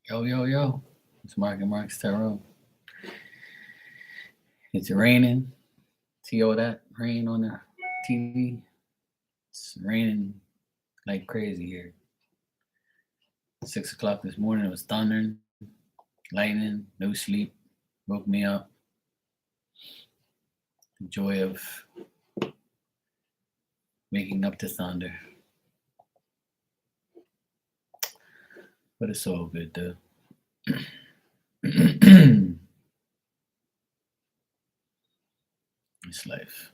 Yo, yo, yo. It's Mark and Mark's Tarot. It's raining. See all that rain on the TV? It's raining like crazy here. 6 o'clock this morning, it was thundering, lightning, no sleep. Woke me up. The joy of waking up to thunder. But it's all good though. It's life.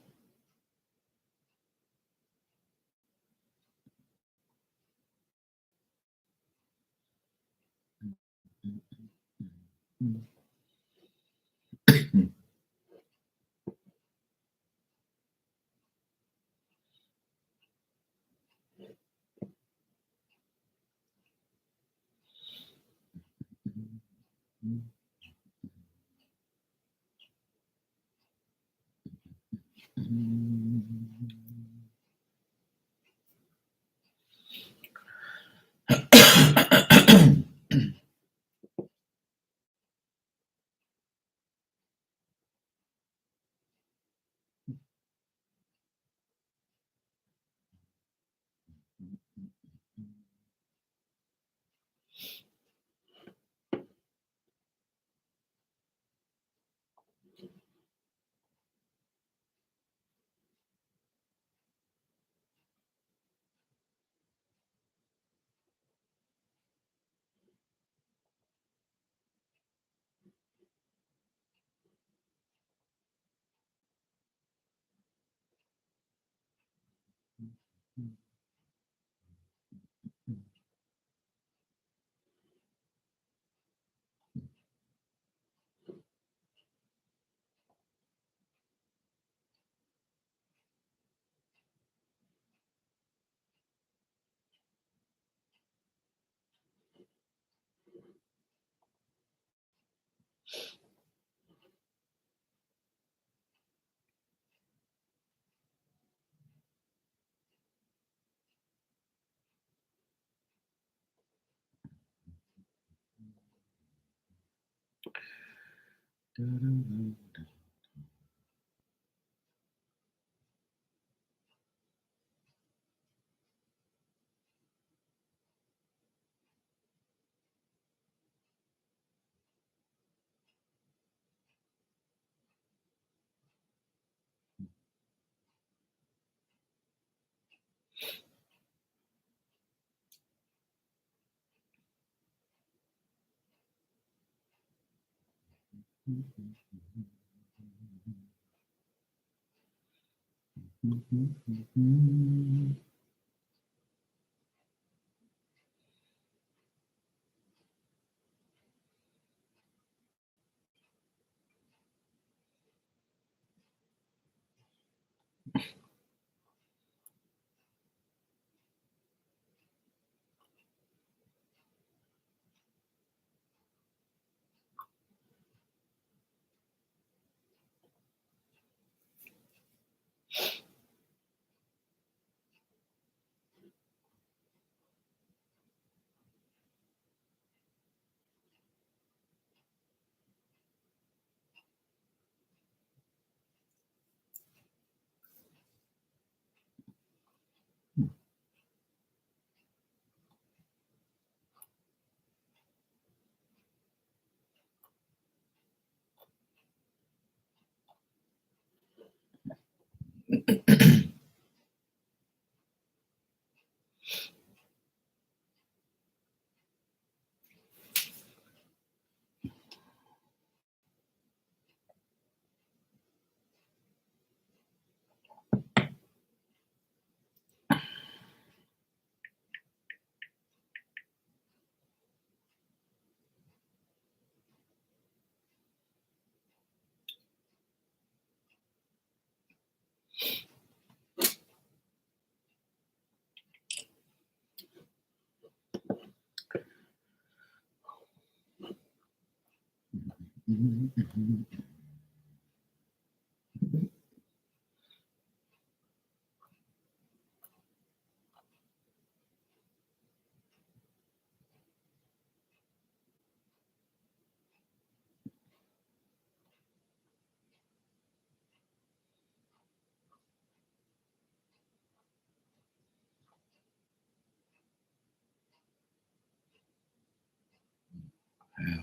Yeah.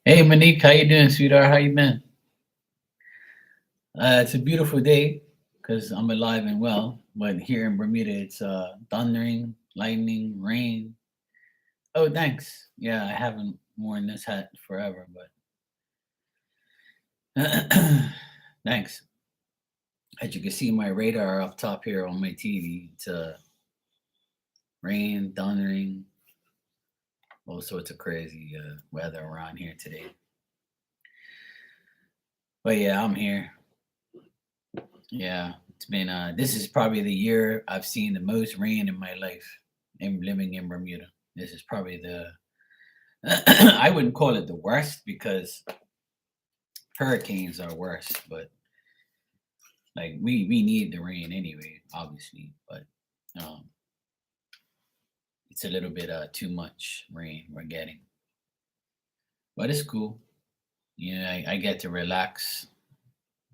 Hey Monique, how you doing, sweetheart? How you been? It's a beautiful day because I'm alive and well. But here in Bermuda, it's thundering, lightning, rain. Oh, thanks. Yeah, I haven't worn this hat forever, but thanks. As you can see, my radar up top here on my TV, it's rain, thundering, all sorts of crazy weather around here today. But yeah, I'm here. Yeah, it's been this is probably the year I've seen the most rain in my life in living in Bermuda. This is probably the I wouldn't call it the worst because hurricanes are worse, but like we need the rain anyway, obviously, but um it's a little bit too much rain we're getting. But it's cool. I get to relax.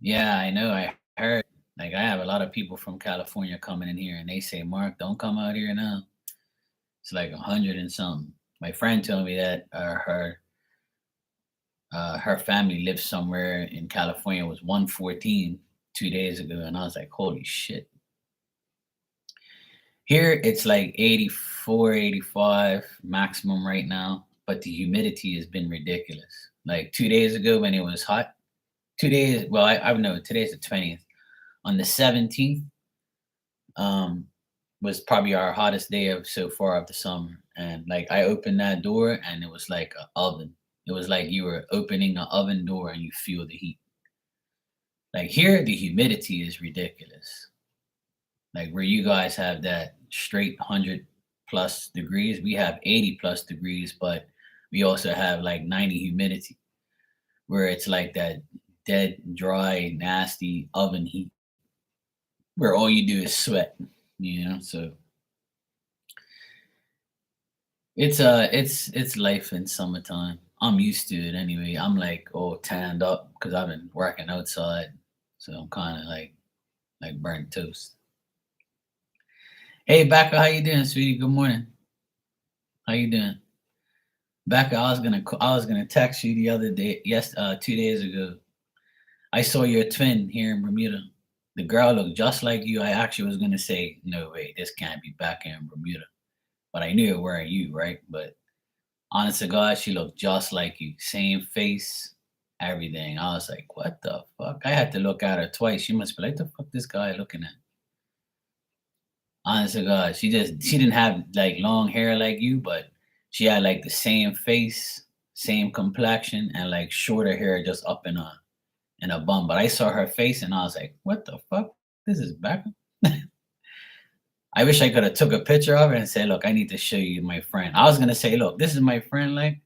Yeah, I know. I heard like I have a lot of people from California coming in here and they say, Mark, don't come out here now. It's like 100 and something. My friend told me that her family lives somewhere in California. It was 114 2 days ago, and I was like, holy shit. Here it's like 84, 85 maximum right now, but the humidity has been ridiculous. Like 2 days ago when it was hot, 2 days. Well, I know today's the 20th. On the 17th, um, was probably our hottest day of so far of the summer. And like I opened that door and it was like an oven. It was like you were opening an oven door and you feel the heat. Like here, the humidity is ridiculous. Like where you guys have that straight 100 plus degrees, we have 80 plus degrees, but we also have like 90 humidity, where it's like that dead, dry, nasty oven heat, where all you do is sweat. So It's life in summertime. I'm used to it anyway. I'm like all tanned up because I've been working outside, so I'm kind of like burnt toast. Hey, Becca, how you doing, sweetie? Good morning. How you doing, Becca? I was gonna text you the other day. Yes, 2 days ago. I saw your twin here in Bermuda. The girl looked just like you. I actually was gonna say, no way, this can't be Becca in Bermuda, but I knew it weren't you, right? But honest to God, she looked just like you. Same face, everything. I was like, what the fuck? I had to look at her twice. She must be like, the fuck this guy looking at? Honest to God, she didn't have like long hair like you, but she had like the same face, same complexion, and like shorter hair just up in a bun. But I saw her face and I was like, what the fuck? This is Becca. I wish I could have took a picture of her and said, look, I need to show you my friend. I was gonna say, look, this is my friend, like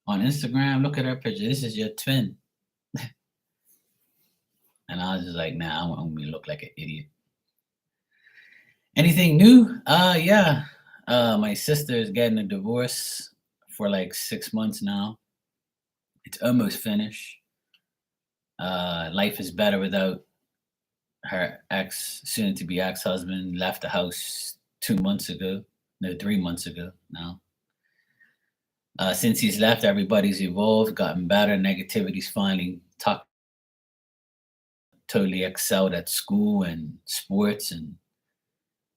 on Instagram. Look at her picture. This is your twin. And I was just like, nah, I'm gonna look like an idiot. Anything new? Yeah. My sister is getting a divorce for like 6 months now. It's almost finished. Life is better without her ex, soon to be ex husband, left the house 2 months ago. No, 3 months ago now. Since he's left, everybody's evolved, gotten better. Negativity's finally totally excelled at school and sports, and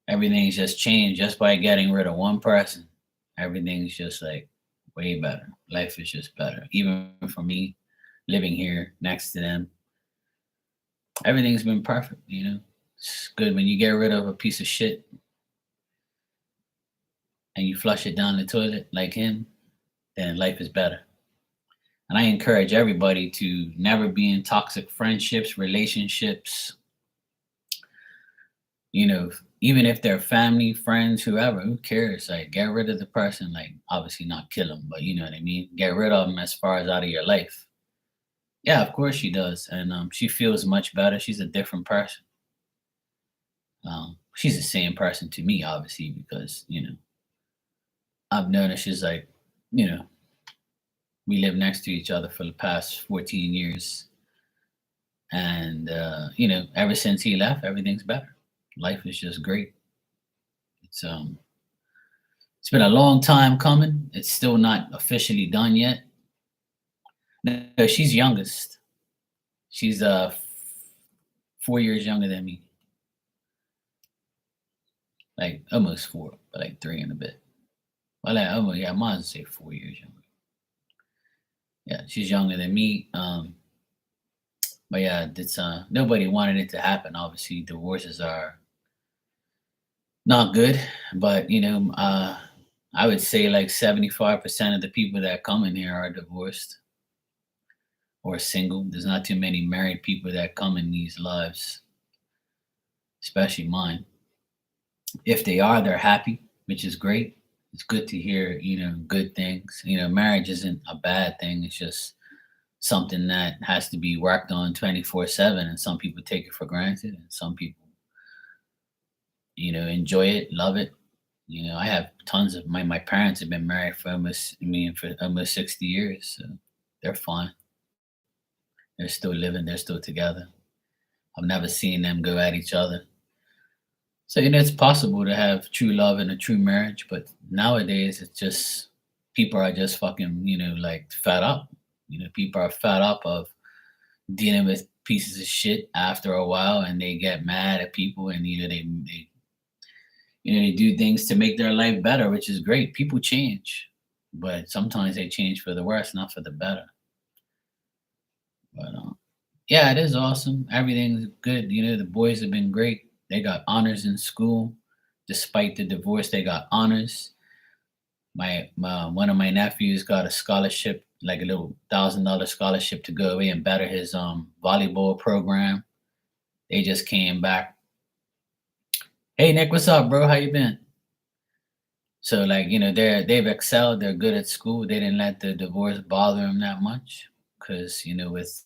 everything's just changed just by getting rid of one person. Everything's just like way better. Life is just better. Even for me, living here next to them, everything's been perfect. It's good when you get rid of a piece of shit and you flush it down the toilet like him, then life is better. And I encourage everybody to never be in toxic friendships, relationships, even if they're family, friends, whoever, who cares? Like, get rid of the person. Like, obviously not kill them, but you know what I mean? Get rid of them as far as out of your life. Yeah, of course she does. And she feels much better. She's a different person. She's the same person to me, obviously, because, I've known her. She's like, you know, we live next to each other for the past 14 years. And, ever since he left, everything's better. Life is just great. It's been a long time coming. It's still not officially done yet. No, she's youngest. She's 4 years younger than me. Like almost four, but like three and a bit. Well, like, almost, yeah, I might as well say 4 years younger. Yeah, she's younger than me. But yeah, it's nobody wanted it to happen. Obviously, divorces are not good, but I would say like 75% of the people that come in here are divorced or single. There's not too many married people that come in these lives, especially mine. If they are, they're happy, which is great. It's good to hear, good things. Marriage isn't a bad thing. It's just something that has to be worked on 24/7. And some people take it for granted, and some people, enjoy it, love it. I have tons of my parents have been married for almost 60 years. So they're fine. They're still living, they're still together. I've never seen them go at each other. So, it's possible to have true love in a true marriage, but nowadays it's just people are just fucking, like fed up. People are fed up of dealing with pieces of shit after a while, and they get mad at people, and they do things to make their life better, which is great. People change, but sometimes they change for the worse, not for the better. But yeah, it is awesome. Everything's good. The boys have been great. They got honors in school. Despite the divorce, they got honors. My one of my nephews got a scholarship, like a little $1,000 scholarship to go away and better his volleyball program. They just came back. Hey Nick, what's up, bro? How you been? So like, they've excelled. They're good at school. They didn't let the divorce bother them that much because with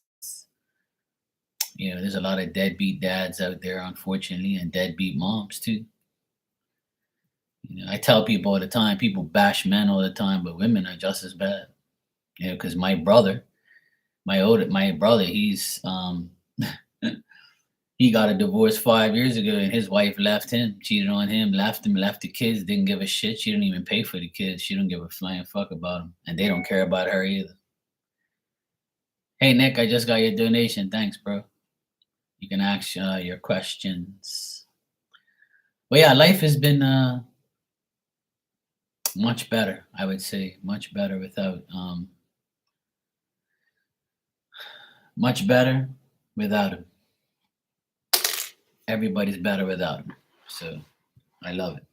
there's a lot of deadbeat dads out there, unfortunately, and deadbeat moms too. I tell people all the time, people bash men all the time, but women are just as bad. Because my brother, he got a divorce 5 years ago, and his wife left him, cheated on him, left him, left the kids, didn't give a shit. She didn't even pay for the kids. She don't give a flying fuck about them, and they don't care about her either. Hey Nick, I just got your donation. Thanks, bro. You can ask your questions. But yeah, life has been much better. I would say much better without much better without him. Everybody's better without him. So I love it.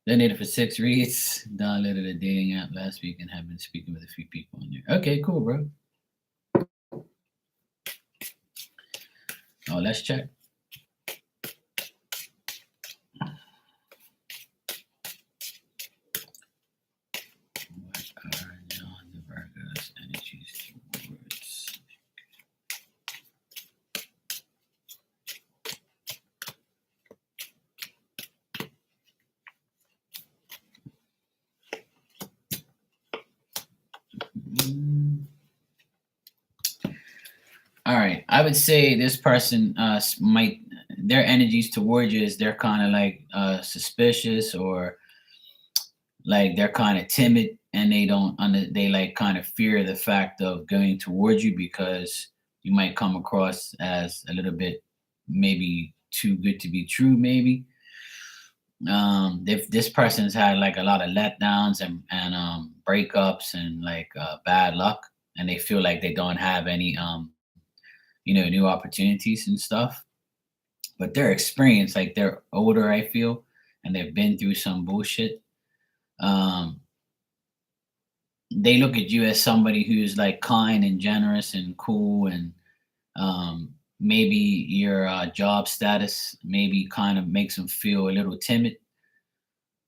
Donated for 6 reads. Downloaded a dating app last week and have been speaking with a few people on there. Okay, cool, bro. Oh, let's check. What are John the Virgo's energies towards? All right, I would say this person might their energies towards you is they're kind of like suspicious, or like they're kind of timid, and they like kind of fear the fact of going towards you because you might come across as a little bit maybe too good to be true, maybe. If this person's had like a lot of letdowns and breakups and like bad luck, and they feel like they don't have any new opportunities and stuff, but they're experienced, like they're older, I feel, and they've been through some bullshit. um they look at you as somebody who's like kind and generous and cool, and maybe your job status maybe kind of makes them feel a little timid,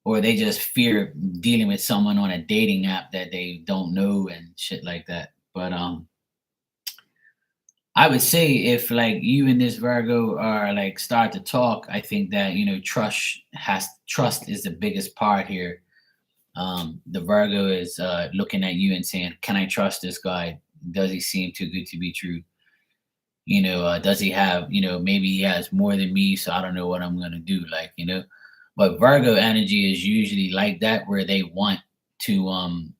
or they just fear dealing with someone on a dating app that they don't know and shit like that. But I would say if like you and this Virgo are like start to talk, I think that trust is the biggest part here. The Virgo is looking at you and saying, "Can I trust this guy? Does he seem too good to be true? Does he have, maybe he has more than me, so I don't know what I'm gonna do." But Virgo energy is usually like that, where they want to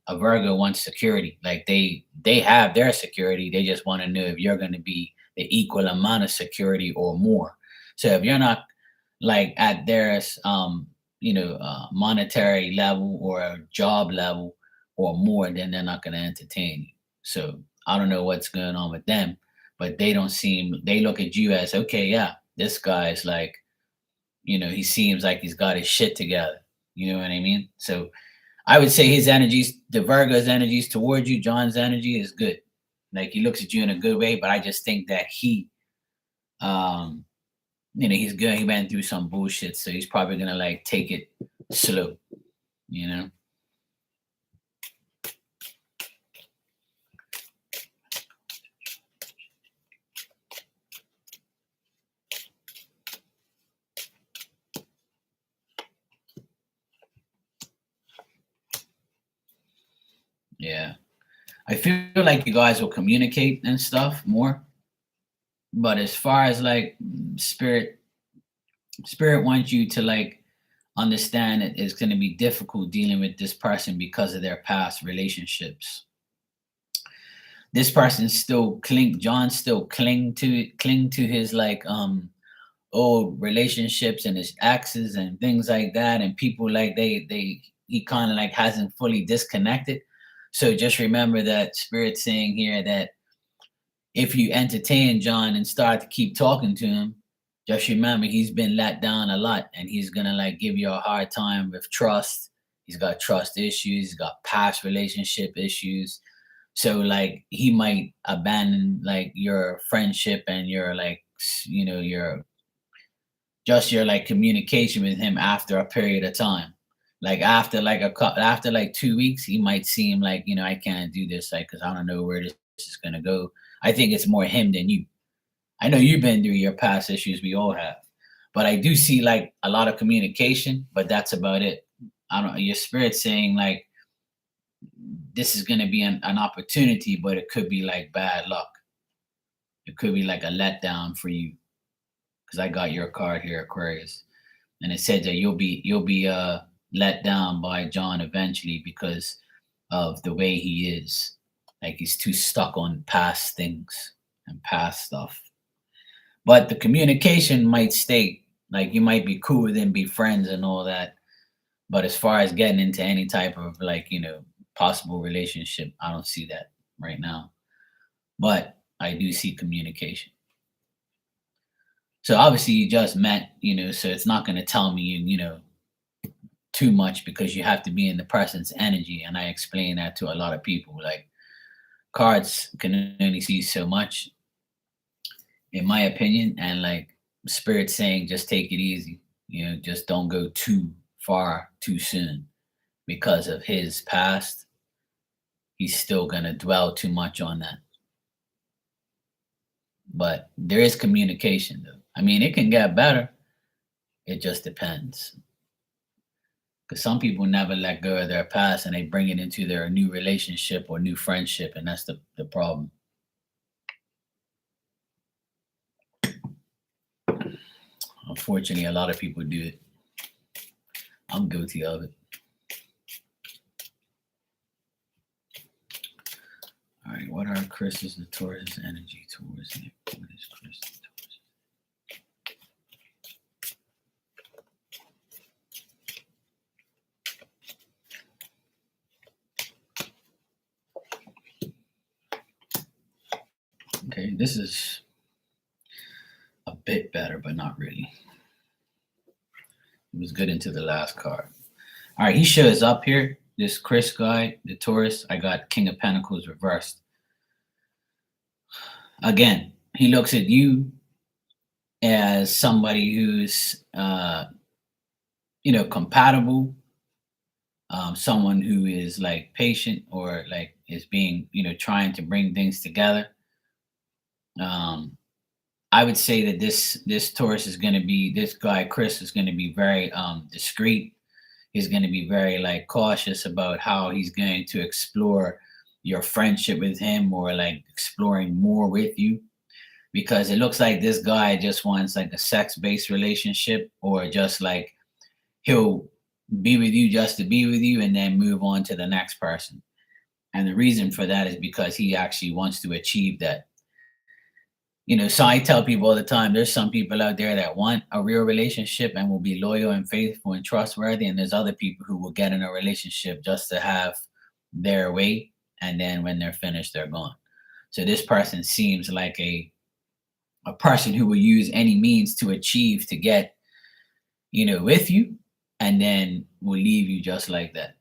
a Virgo wants security. Like they have their security. They just want to know if you're gonna be the equal amount of security or more. So if you're not like at their monetary level or a job level or more, then they're not gonna entertain you. So I don't know what's going on with them, but they look at you as, okay, yeah, this guy is like, he seems like he's got his shit together. You know what I mean? So I would say the Virgo's energies towards you, John's energy is good. Like he looks at you in a good way, but I just think that um, he's good. He went through some bullshit, so he's probably gonna like take it slow, you know? Yeah. I feel like you guys will communicate and stuff more. But as far as like spirit wants you to like understand that it's going to be difficult dealing with this person because of their past relationships. This person still John still cling to his like old relationships and his exes and things like that, and people like he kind of like hasn't fully disconnected. So just remember that spirit saying here that if you entertain John and start to keep talking to him, just remember he's been let down a lot, and he's gonna like give you a hard time with trust. He's got trust issues, he's got past relationship issues. So like he might abandon like your friendship and your like your like communication with him after a period of time. Like after like 2 weeks, he might seem like, I can't do this, like, because I don't know where this is gonna go. I think it's more him than you. I know you've been through your past issues, we all have. But I do see like a lot of communication, but that's about it. I don't. Your spirit saying like this is going to be an opportunity, but it could be like bad luck. It could be like a letdown for you because I got your card here, Aquarius, and it said that you'll be let down by John eventually because of the way he is. Like he's too stuck on past things and past stuff. But the communication might stay. Like you might be cool with him, be friends and all that. But as far as getting into any type of like, possible relationship, I don't see that right now. But I do see communication. So obviously you just met, so it's not going to tell me, too much because you have to be in the person's energy. And I explain that to a lot of people. Like cards can only see so much, in my opinion. And like spirit saying, just take it easy, just don't go too far too soon because of his past. He's still going to dwell too much on that. But there is communication though. I mean, it can get better. It just depends. Because some people never let go of their past and they bring it into their new relationship or new friendship, and that's the problem. Unfortunately, a lot of people do it. I'm guilty of it. All right, what are Chris's the Taurus energy towards Nick? What is Chris the Taurus? Okay, this is a bit better, but not really. It was good into the last card. All right, he shows up here. This Chris guy, the Taurus, I got King of Pentacles reversed. Again, he looks at you as somebody who's, compatible, someone who is like patient or like is being, trying to bring things together. I would say that this Taurus is going to be, this guy Chris is going to be very discreet. He's going to be very like cautious about how he's going to explore your friendship with him or like exploring more with you, because it looks like this guy just wants like a sex-based relationship, or just like he'll be with you just to be with you and then move on to the next person. And the reason for that is because he actually wants to achieve that. So I tell people all the time, there's some people out there that want a real relationship and will be loyal and faithful and trustworthy. And there's other people who will get in a relationship just to have their way. And then when they're finished, they're gone. So this person seems like a person who will use any means to achieve to get, with you, and then will leave you just like that.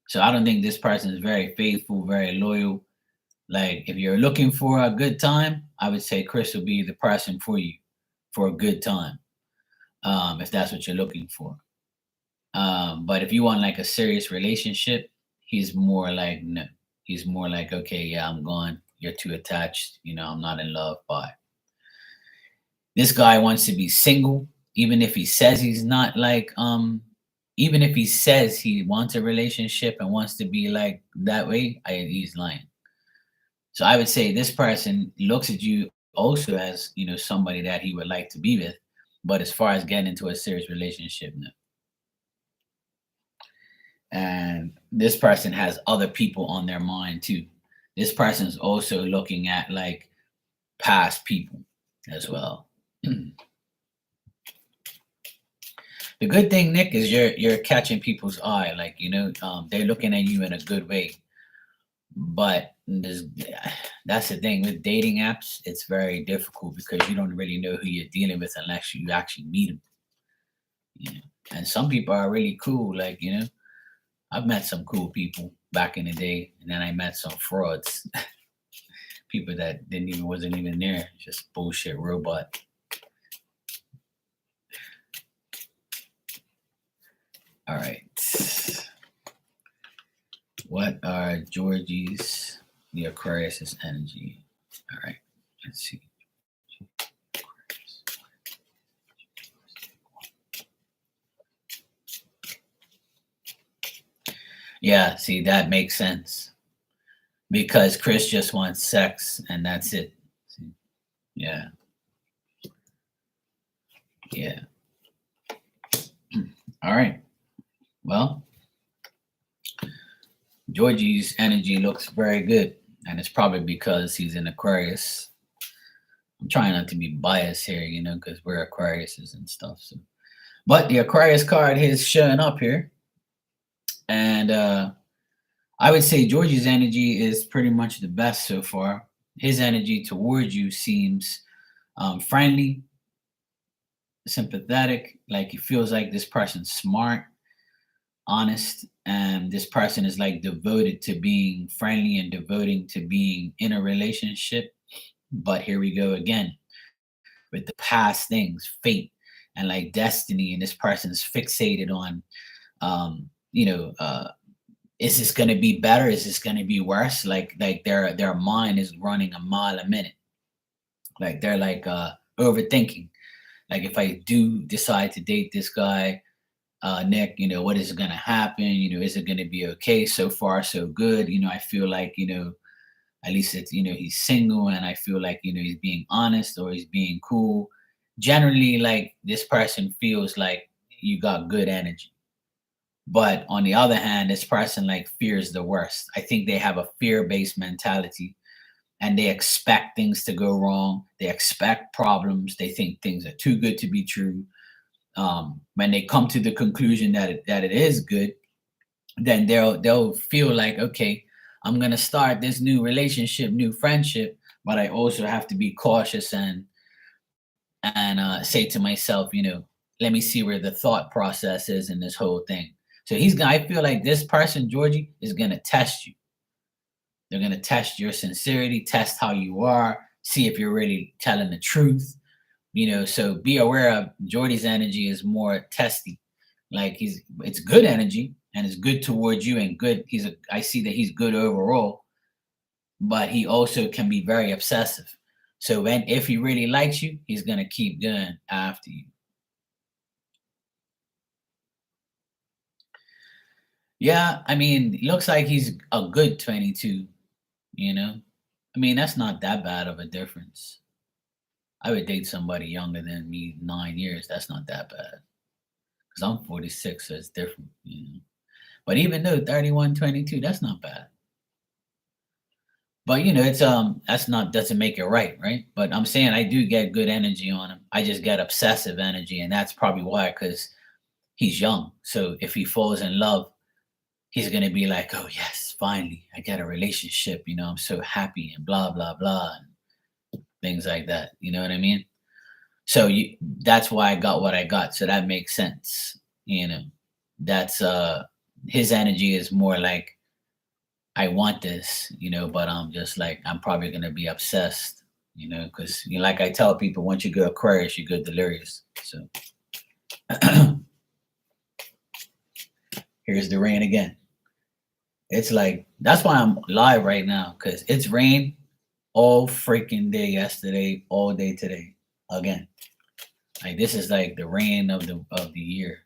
So I don't think this person is very faithful, very loyal. Like if you're looking for a good time, I would say Chris will be the person for you for a good time, if that's what you're looking for. But if you want like a serious relationship, he's more like no. He's more like, okay, yeah, I'm gone. You're too attached. I'm not in love. Bye. This guy wants to be single, even if he says he's not like, even if he says he wants a relationship and wants to be like that way, he's lying. So I would say this person looks at you also as, somebody that he would like to be with. But as far as getting into a serious relationship, no. And this person has other people on their mind too. This person is also looking at like past people as well. The good thing, Nick, is you're catching people's eye. Like, they're looking at you in a good way. But that's the thing with dating apps. It's very difficult because you don't really know who you're dealing with unless you actually meet them. And some people are really cool. Like, I've met some cool people back in the day, and then I met some frauds. People that wasn't even there, just bullshit robot. All right. What are Georgie's, the Aquarius's energy? All right. Let's see. Yeah, see, that makes sense because Chris just wants sex and that's it. See, yeah, yeah. All right. Well, Georgie's energy looks very good, and it's probably because he's in Aquarius. I'm trying not to be biased here, because we're Aquariuses and stuff. So, but the Aquarius card is showing up here, and I would say Georgie's energy is pretty much the best so far. His energy towards you seems friendly, sympathetic, like he feels like this person's smart, honest, and this person is like devoted to being friendly and devoting to being in a relationship. But here we go again with the past things, fate, and like destiny, and this person's fixated on, you know, is this going to be better? Is this going to be worse? Like their mind is running a mile a minute. Like they're like overthinking. Like if I do decide to date this guy, Nick, what is going to happen? Is it going to be okay? So far, so good. I feel like, at least it's, he's single and I feel like, he's being honest or he's being cool. Generally, like this person feels like you got good energy. But on the other hand, this person like fears the worst. I think they have a fear-based mentality and they expect things to go wrong. They expect problems. They think things are too good to be true. When they come to the conclusion that it is good, then they'll feel like, okay, I'm gonna start this new relationship, new friendship, but I also have to be cautious and say to myself, let me see where the thought process is in this whole thing. So I feel like this person, Georgie, is gonna test you. They're gonna test your sincerity, test how you are, see if you're really telling the truth. So be aware of Jordy's energy is more testy. Like it's good energy and it's good towards you and good. I see that he's good overall, but he also can be very obsessive. So if he really likes you, he's gonna keep going after you. Yeah, I mean, it looks like he's a good 22, you know? I mean, that's not that bad of a difference. I would date somebody younger than me 9 years. That's not that bad. Because I'm 46, so it's different. But even though 31, 22, that's not bad. But it's that's not doesn't make it right? But I'm saying I do get good energy on him. I just get obsessive energy, and that's probably why, because he's young. So if he falls in love, he's gonna be like, "Oh yes, finally, I get a relationship. I'm so happy," and blah blah blah, and things like that. You know what I mean? So that's why I got what I got. So that makes sense. You know, that's his energy is more like I want this, but I'm just like I'm probably gonna be obsessed, because like I tell people, once you go Aquarius, you go delirious. So here's the rain again. It's like that's why I'm live right now, because it's rain all freaking day yesterday, all day today, again. Like this is like the rain of the year.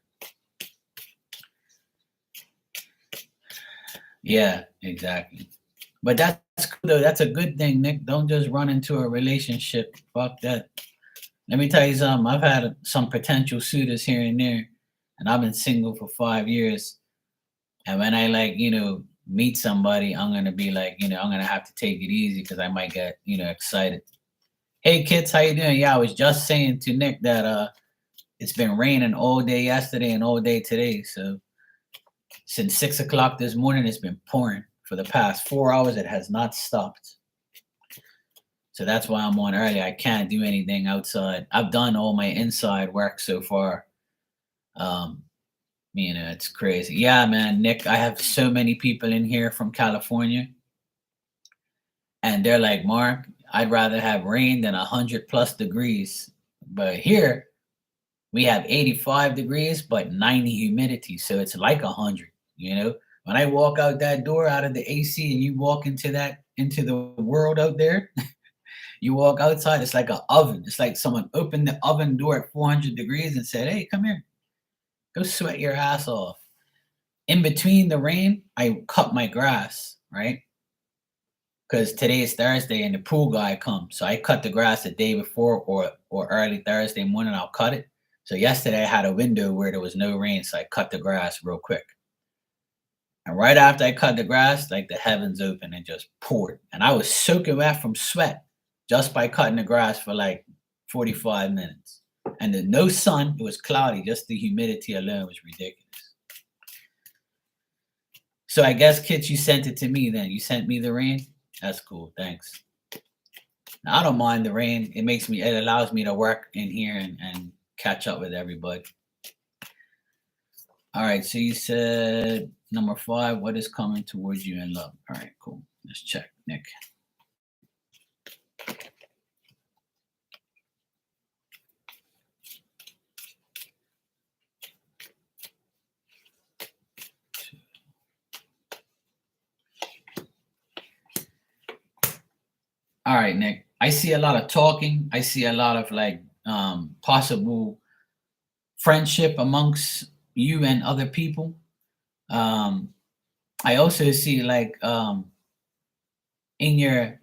Yeah, exactly. But that's cool though. That's a good thing, Nick. Don't just run into a relationship. Fuck that. Let me tell you something. I've had some potential suitors here and there, and I've been single for 5 years. And when I like, meet somebody, I'm gonna be like, I'm gonna have to take it easy because I might get, excited. Hey kids, how you doing? Yeah, I was just saying to Nick that it's been raining all day yesterday and all day today. So since 6 o'clock this morning, it's been pouring for the past 4 hours. It has not stopped. So that's why I'm on early. I can't do anything outside. I've done all my inside work so far. Um, it's crazy. Yeah, man, Nick, I have so many people in here from California, and they're like, Mark, I'd rather have rain than 100+ degrees. But here we have 85 degrees, but 90 humidity. So it's like 100. When I walk out that door out of the AC and you walk into the world out there, you walk outside, it's like an oven. It's like someone opened the oven door at 400 degrees and said, "Hey, come here. Go sweat your ass off." in between the rain, I cut my grass, right? Because today is Thursday and the pool guy comes. So I cut the grass the day before or early Thursday morning, I'll cut it. So yesterday I had a window where there was no rain, so I cut the grass real quick. And right after I cut the grass, like the heavens opened and just poured. And I was soaking wet from sweat just by cutting the grass for like 45 minutes. And then no sun, it was cloudy, just the humidity alone was ridiculous. So I guess, kids, you sent it to me then. You sent me the rain? That's cool. Thanks. Now, I don't mind the rain. It allows me to work in here and catch up with everybody. All right. So you said number 5, what is coming towards you in love? All right, cool. Let's check, Nick. All right, Nick. I see a lot of talking. I see a lot of like possible friendship amongst you and other people. Um, I also see like in your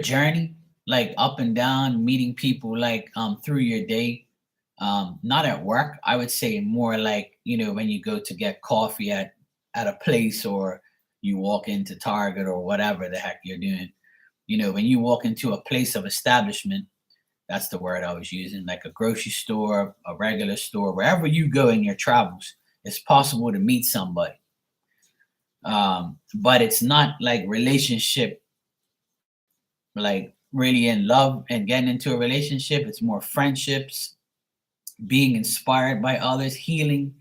journey, like up and down, meeting people like through your day. Not at work. I would say more like, when you go to get coffee at a place, or you walk into Target or whatever the heck you're doing. When you walk into a place of establishment, that's the word I was using, like a grocery store, a regular store, wherever you go in your travels, it's possible to meet somebody. But it's not like relationship, like really in love and getting into a relationship. It's more friendships, being inspired by others, healing,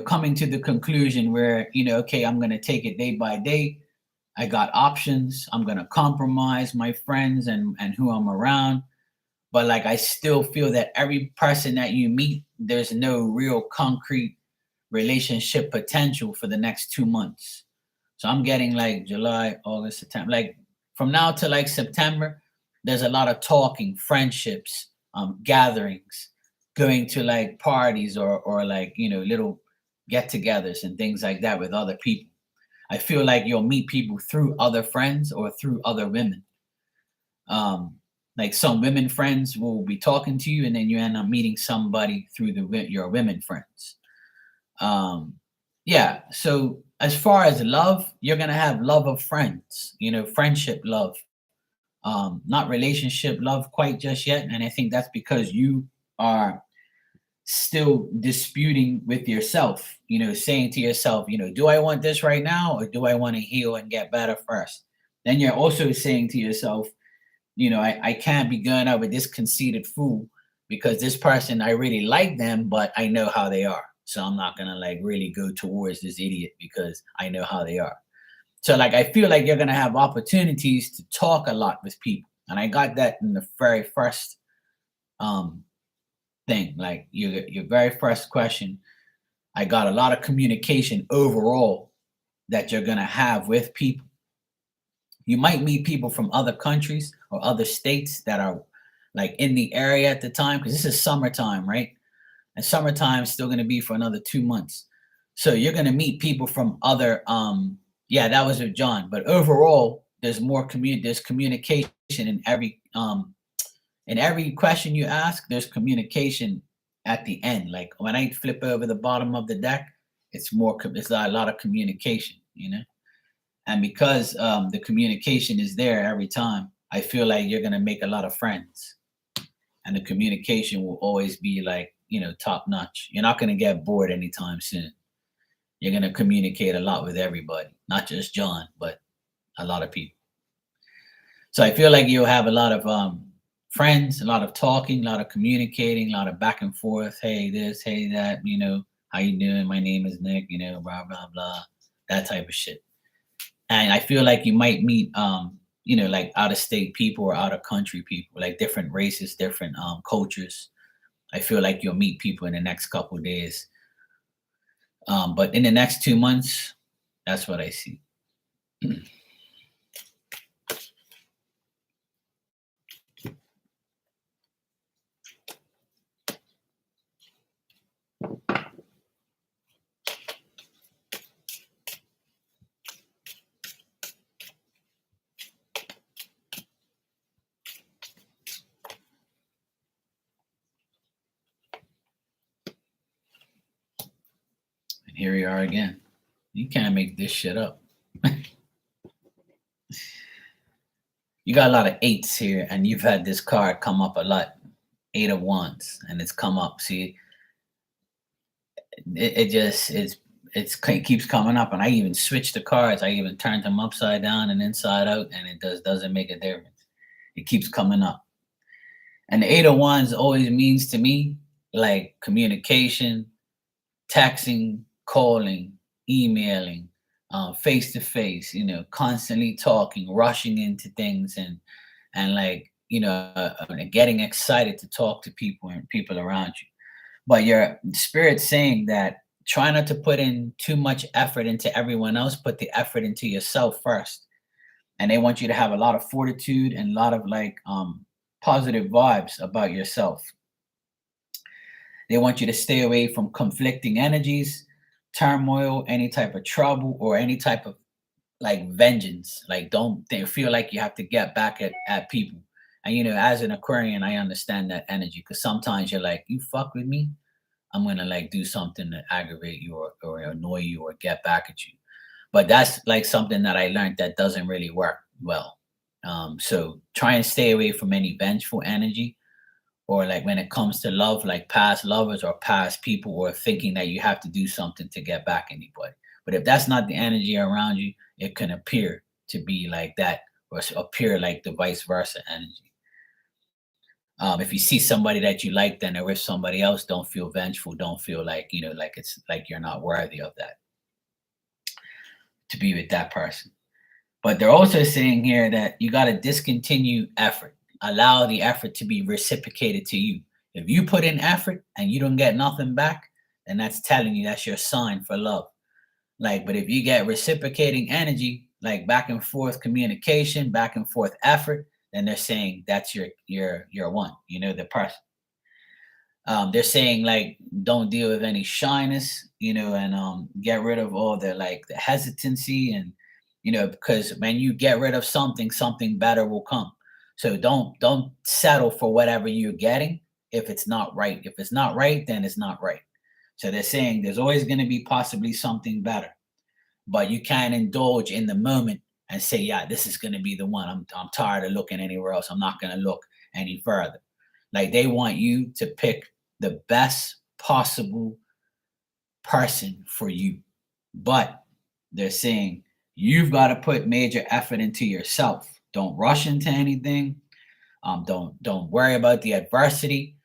coming to the conclusion where, okay, I'm going to take it day by day. I got options. I'm going to compromise my friends and who I'm around. But like, I still feel that every person that you meet, there's no real concrete relationship potential for the next 2 months. So I'm getting like July, August, September, like from now to like September, there's a lot of talking, friendships, gatherings, going to like parties or like, little get-togethers and things like that with other people. I feel like you'll meet people through other friends or through other women. Like some women friends will be talking to you, and then you end up meeting somebody through your women friends. Yeah. So as far as love, you're gonna have love of friends, friendship love, not relationship love quite just yet. And I think that's because you are still disputing with yourself, saying to yourself, do I want this right now, or do I want to heal and get better first? Then you're also saying to yourself, I can't be going out with this conceited fool, because this person, I really like them, but I know how they are. So I'm not gonna like really go towards this idiot because I know how they are. So like, I feel like you're gonna have opportunities to talk a lot with people. And I got that in the very first um thing. Like your very first question, I got a lot of communication overall that you're gonna have with people. You might meet people from other countries or other states that are like in the area at the time, because this is summertime, right? And summertime is still going to be for another 2 months. So you're going to meet people from other yeah, that was with John. But overall, there's communication in every question you ask, there's communication at the end. Like when I flip over the bottom of the deck, it's a lot of communication. And because the communication is there every time, I feel like you're going to make a lot of friends. And the communication will always be like, top notch. You're not going to get bored anytime soon. You're going to communicate a lot with everybody, not just John, but a lot of people. So I feel like you'll have a lot of friends, a lot of talking, a lot of communicating, a lot of back and forth. Hey, this, hey, that, how you doing? My name is Nick, blah, blah, blah, that type of shit. And I feel like you might meet, like out of state people or out of country people, like different races, different cultures. I feel like you'll meet people in the next couple of days. But in the next 2 months, that's what I see. Here we are again. You can't make this shit up. You got a lot of eights here, and you've had this card come up a lot. Eight of Wands, and it's come up. See, it just it keeps coming up, and I even switched the cards. I even turned them upside down and inside out, and it doesn't make a difference. It keeps coming up, and the Eight of Wands always means to me like communication, texting, calling, emailing, face to face. You know, constantly talking, rushing into things, and like getting excited to talk to people and people around you. But your spirit saying that try not to put in too much effort into everyone else, put the effort into yourself first. And they want you to have a lot of fortitude and a lot of like positive vibes about yourself. They want you to stay away from conflicting energies, turmoil, any type of trouble, or any type of like vengeance. Like don't they feel like you have to get back at people. And as an Aquarian, I understand that energy because sometimes you're like, you fuck with me, I'm gonna like do something to aggravate you or annoy you or get back at you. But that's like something that I learned that doesn't really work well. So try and stay away from any vengeful energy or like when it comes to love, like past lovers or past people or thinking that you have to do something to get back anybody. But if that's not the energy around you, it can appear to be like that or appear like the vice versa energy. If you see somebody that you like, then they're with somebody else, don't feel vengeful. Don't feel like, like it's like you're not worthy of that to be with that person. But they're also saying here that you got to discontinue effort. Allow the effort to be reciprocated to you. If you put in effort and you don't get nothing back, then that's telling you that's your sign for love. Like, but if you get reciprocating energy, like back and forth communication, back and forth effort, then they're saying that's your one, the person. They're saying like don't deal with any shyness, and get rid of all the like the hesitancy and because when you get rid of something, something better will come. So don't settle for whatever you're getting if it's not right. If it's not right, then it's not right. So they're saying there's always going to be possibly something better, but you can't indulge in the moment and say, yeah, this is going to be the one. I'm tired of looking anywhere else. I'm not going to look any further. Like they want you to pick the best possible person for you. But they're saying you've got to put major effort into yourself. Don't rush into anything. Don't worry about the adversity.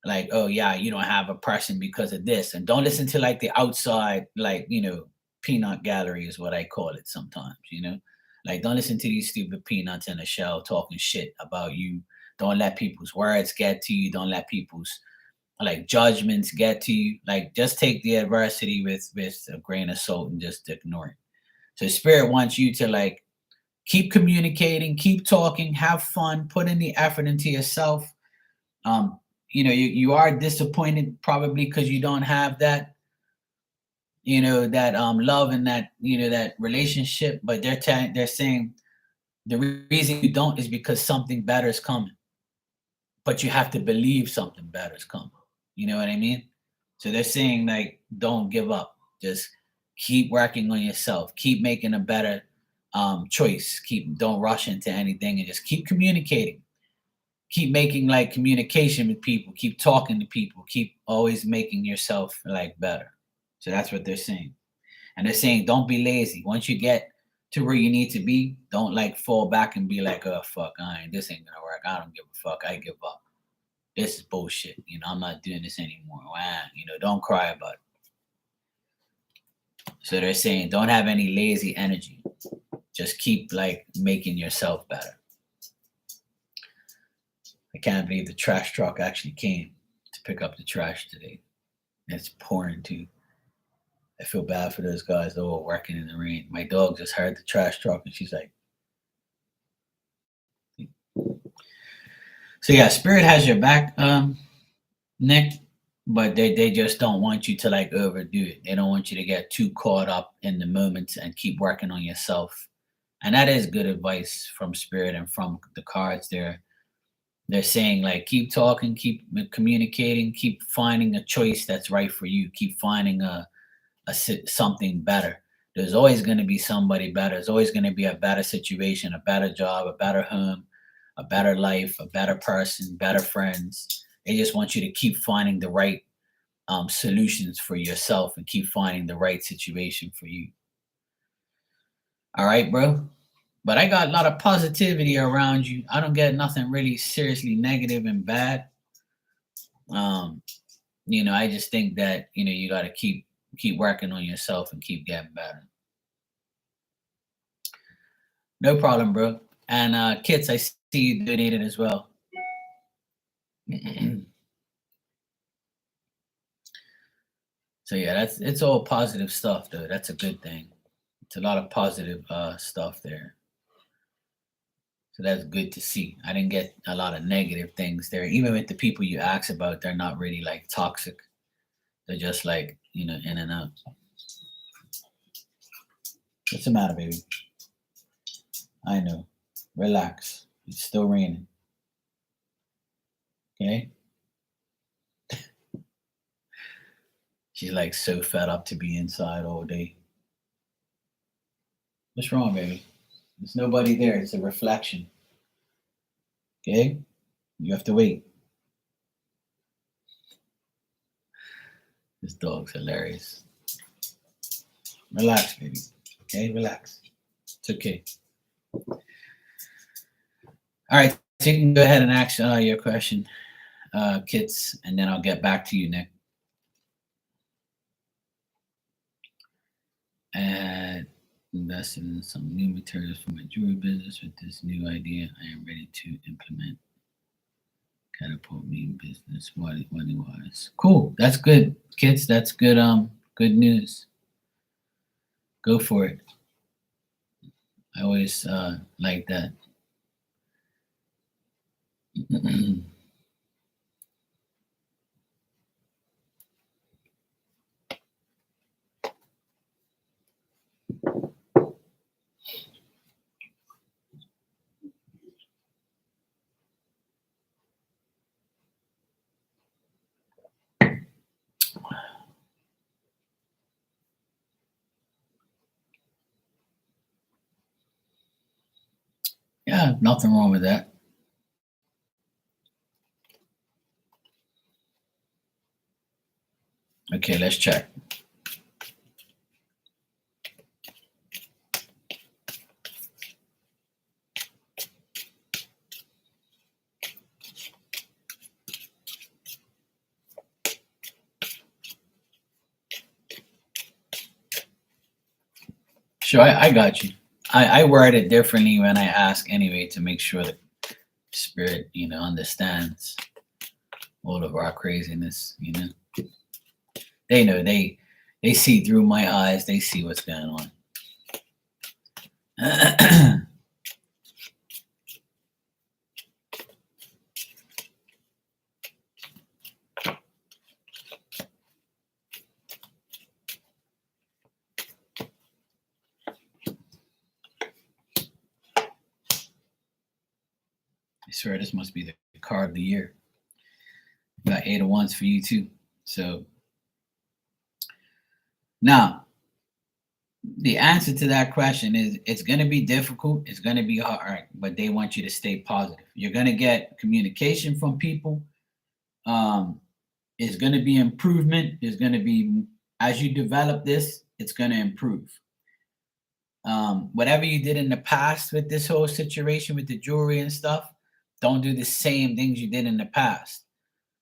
Like, oh yeah, you don't have a person because of this. And don't listen to like the outside, like, peanut gallery is what I call it sometimes. Like don't listen to these stupid peanuts in a shell talking shit about you. Don't let people's words get to you. Don't let people's like judgments get to you. Like just take the adversity with a grain of salt and just ignore it. So spirit wants you to like keep communicating, keep talking, have fun, put in the effort into yourself. You are disappointed probably because you don't have that, that love and that, that relationship, but they're saying the reason you don't is because something better is coming. But you have to believe something better is coming. You know what I mean? So they're saying like, don't give up. Just keep working on yourself. Keep making a better choice. Don't rush into anything and just keep communicating. Keep making like communication with people. Keep talking to people. Keep always making yourself like better. So that's what they're saying. And they're saying don't be lazy. Once you get to where you need to be, don't like fall back and be like, oh fuck, this ain't gonna work. I don't give a fuck. I give up. This is bullshit. I'm not doing this anymore. Wow. Don't cry about it. So they're saying don't have any lazy energy. Just keep like making yourself better. I can't believe the trash truck actually came to pick up the trash today. It's pouring too. I feel bad for those guys that were working in the rain. My dog just heard the trash truck and she's like, so yeah, spirit has your back, Nick, but they just don't want you to like overdo it. They don't want you to get too caught up in the moments and keep working on yourself. And that is good advice from spirit and from the cards there. They're saying like keep talking, keep communicating, keep finding a choice that's right for you. Keep finding something better. There's always going to be somebody better. There's always going to be a better situation, a better job, a better home, a better life, a better person, better friends. They just want you to keep finding the right solutions for yourself and keep finding the right situation for you. All right, bro. But I got a lot of positivity around you. I don't get nothing really seriously negative and bad. Um, I just think that you got to keep working on yourself and keep getting better. No problem, bro. And Kits, I see you donated as well. So yeah, it's all positive stuff though. That's a good thing. It's a lot of positive stuff there. So that's good to see. I didn't get a lot of negative things there. Even with the people you ask about, they're not really like toxic. They're just like, in and out. What's the matter, baby? I know. Relax. It's still raining. Okay? She's like so fed up to be inside all day. What's wrong, baby? There's nobody there. It's a reflection. Okay? You have to wait. This dog's hilarious. Relax, baby. Okay? Relax. It's okay. All right. So you can go ahead and ask your question, Kits, and then I'll get back to you, Nick. And invested in some new materials for my jewelry business. With this new idea, I am ready to implement. Catapult me in business money wise. Cool. That's good, kids. That's good. Good news. Go for it. I always like that. Yeah, nothing wrong with that. Okay, let's check. Sure, I got you. I word it differently when I ask anyway to make sure that spirit, understands all of our craziness, They know they see through my eyes, they see what's going on. I swear this must be the card of the year. Got 8 of Wands for you too. So now the answer to that question is it's going to be difficult. It's going to be hard, but they want you to stay positive. You're going to get communication from people. It's going to be improvement. There's going to be, as you develop this, it's going to improve. Whatever you did in the past with this whole situation with the jewelry and stuff, don't do the same things you did in the past.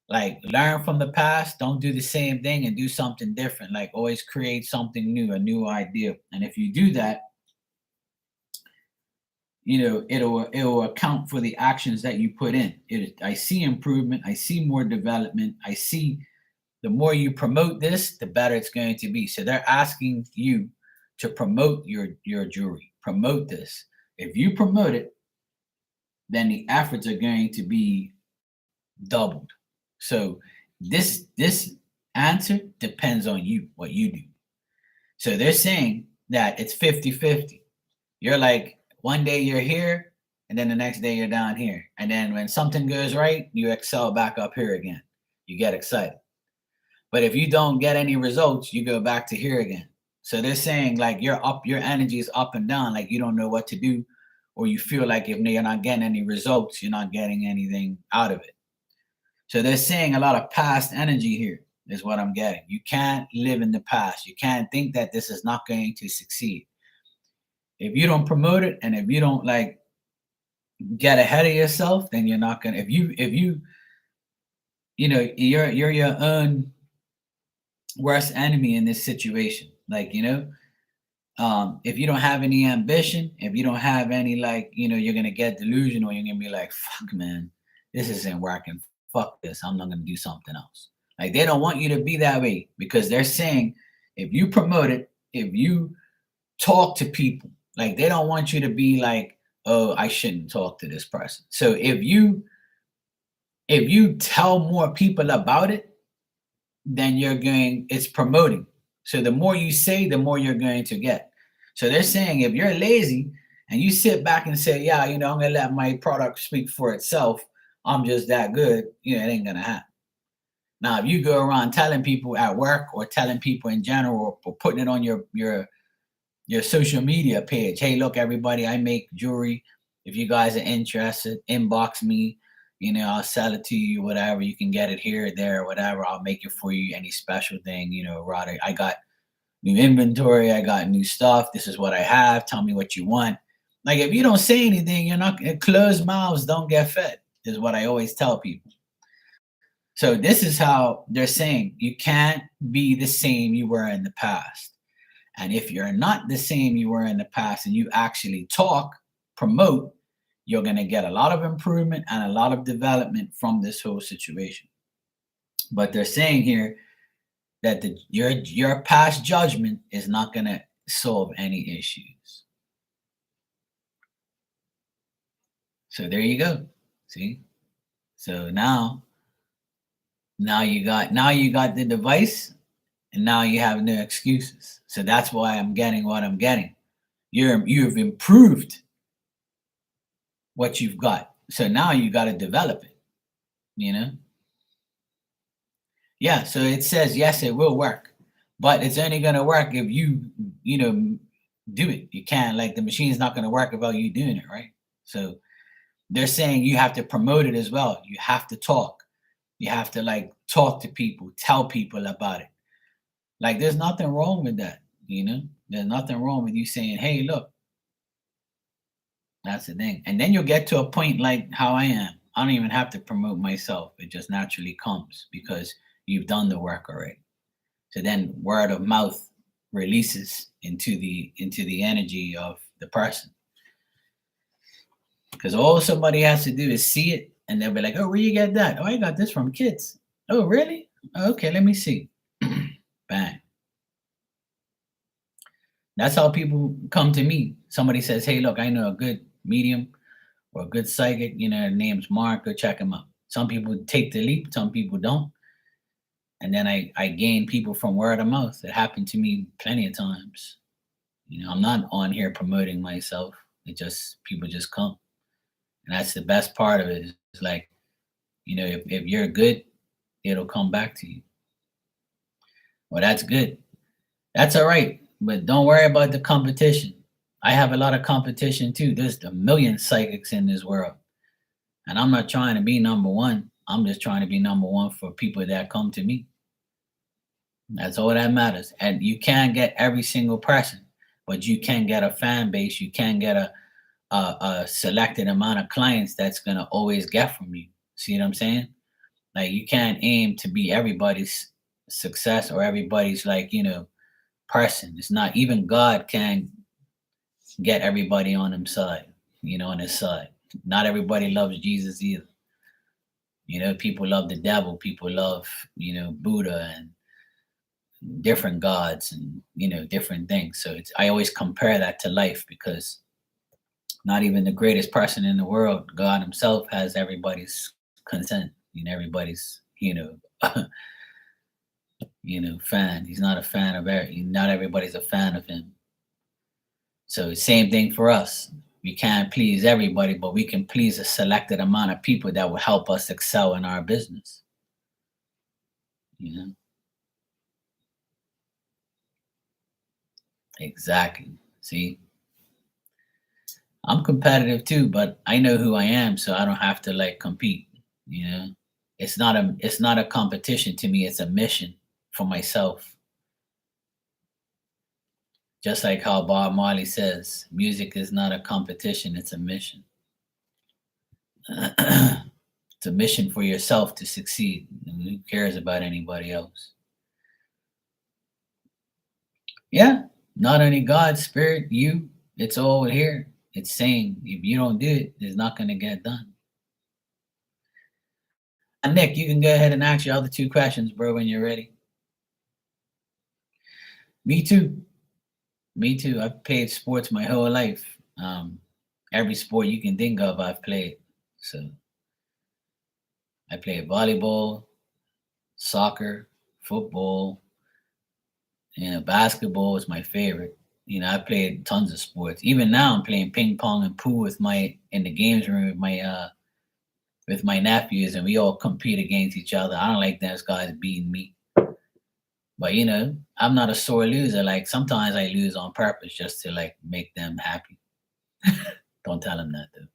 Like learn from the past, don't do the same thing and do something different. Like always create something new, a new idea. And if you do that, it'll account for the actions that you put in. I see improvement, I see more development, I see the more you promote this, the better it's going to be. So they're asking you to promote your jewelry, promote this. If you promote it, then the efforts are going to be doubled. So this answer depends on you, what you do. So they're saying that it's 50-50. You're like, one day you're here, and then the next day you're down here. And then when something goes right, you excel back up here again. You get excited. But if you don't get any results, you go back to here again. So they're saying like your energy is up and down, like you don't know what to do, or you feel like if you're not getting any results, you're not getting anything out of it. So they're saying a lot of past energy here is what I'm getting. You can't live in the past. You can't think that this is not going to succeed. If you don't promote it and if you don't like get ahead of yourself, then you're not gonna. You're your own worst enemy in this situation. Like if you don't have any ambition, if you don't have any like you're gonna get delusional. You're gonna be like, fuck, man, this isn't working. Fuck this. I'm not gonna do something else. Like they don't want you to be that way because they're saying if you promote it, if you talk to people, like they don't want you to be like, oh, I shouldn't talk to this person. So if you tell more people about it, then it's promoting. So the more you say, the more you're going to get. So they're saying if you're lazy and you sit back and say, yeah, I'm gonna let my product speak for itself, I'm just that good, it ain't gonna happen. Now, if you go around telling people at work or telling people in general or putting it on your social media page, hey, look, everybody, I make jewelry. If you guys are interested, inbox me. I'll sell it to you, whatever. You can get it here or there, or whatever. I'll make it for you. Any special thing, Rod, I got new inventory. I got new stuff. This is what I have. Tell me what you want. Like, if you don't say anything, you're not closed mouths don't get fed, is what I always tell people. So this is how they're saying you can't be the same you were in the past. And if you're not the same you were in the past and you actually talk, promote, you're going to get a lot of improvement and a lot of development from this whole situation. But they're saying here that your past judgment is not going to solve any issues. So there you go. See? So now you got the device, and now you have no excuses. So that's why I'm getting what I'm getting. You've improved what you've got. So now you got to develop it, Yeah, so it says, yes, it will work, but it's only going to work if you do it. You can't, like, the machine's not going to work without you doing it, right? So they're saying you have to promote it as well. You have to talk. You have to like talk to people, tell people about it. Like, there's nothing wrong with that, There's nothing wrong with you saying, hey, look. That's the thing. And then you'll get to a point like how I am. I don't even have to promote myself. It just naturally comes because you've done the work already. So then word of mouth releases into the energy of the person. Because all somebody has to do is see it, and they'll be like, oh, where you get that? Oh, I got this from kids. Oh, really? Okay, let me see. Bang. That's how people come to me. Somebody says, hey, look, I know a good medium or a good psychic, their name's Mark, go check him out. Some people take the leap, some people don't. And then I gain people from word of mouth. It happened to me plenty of times. I'm not on here promoting myself. People just come. And that's the best part of it. It's like, if you're good, it'll come back to you. Well, that's good. That's all right. But don't worry about the competition. I have a lot of competition too. There's a million psychics in this world. And I'm not trying to be number one. I'm just trying to be number one for people that come to me. That's all that matters. And you can't get every single person, but you can get a fan base. You can get a selected amount of clients that's going to always get from you. See what I'm saying? Like, you can't aim to be everybody's success or everybody's person. It's not, even God can get everybody on his side. Not everybody loves Jesus either. People love the devil. People love, Buddha and different gods and, different things. So I always compare that to life, because not even the greatest person in the world, God himself, has everybody's consent. Everybody's, fan. He's not a fan of not everybody's a fan of him. So same thing for us. We can't please everybody, but we can please a selected amount of people that will help us excel in our business. Exactly. See, I'm competitive too, but I know who I am, so I don't have to like compete. You know, it's not a competition to me. It's a mission for myself. Just like how Bob Marley says, music is not a competition; it's a mission. It's a mission for yourself to succeed. And who cares about anybody else? Yeah, not only God, spirit, you, it's all here. It's saying if you don't do it, it's not going to get done. Nick, you can go ahead and ask your other two questions, bro, when you're ready. Me too. Me too. I've played sports my whole life. Every sport you can think of, I've played. So I played volleyball, soccer, football, basketball is my favorite. I played tons of sports. Even now, I'm playing ping pong and pool with my in the games room with my nephews, and we all compete against each other. I don't like those guys beating me, but I'm not a sore loser. Like sometimes I lose on purpose just to like make them happy. Don't tell them that though.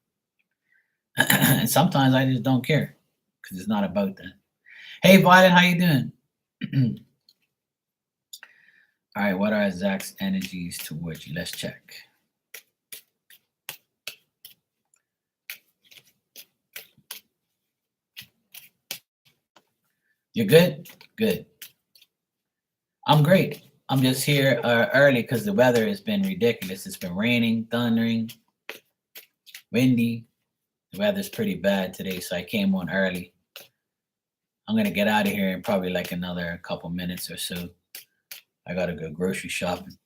And sometimes I just don't care because it's not about that. Hey, Violet, how you doing? All right, what are Zach's energies towards you? Let's check. You're good? Good. I'm great. I'm just here early because the weather has been ridiculous. It's been raining, thundering, windy. The weather's pretty bad today, so I came on early. I'm gonna get out of here in probably like another couple minutes or so. I gotta go grocery shopping.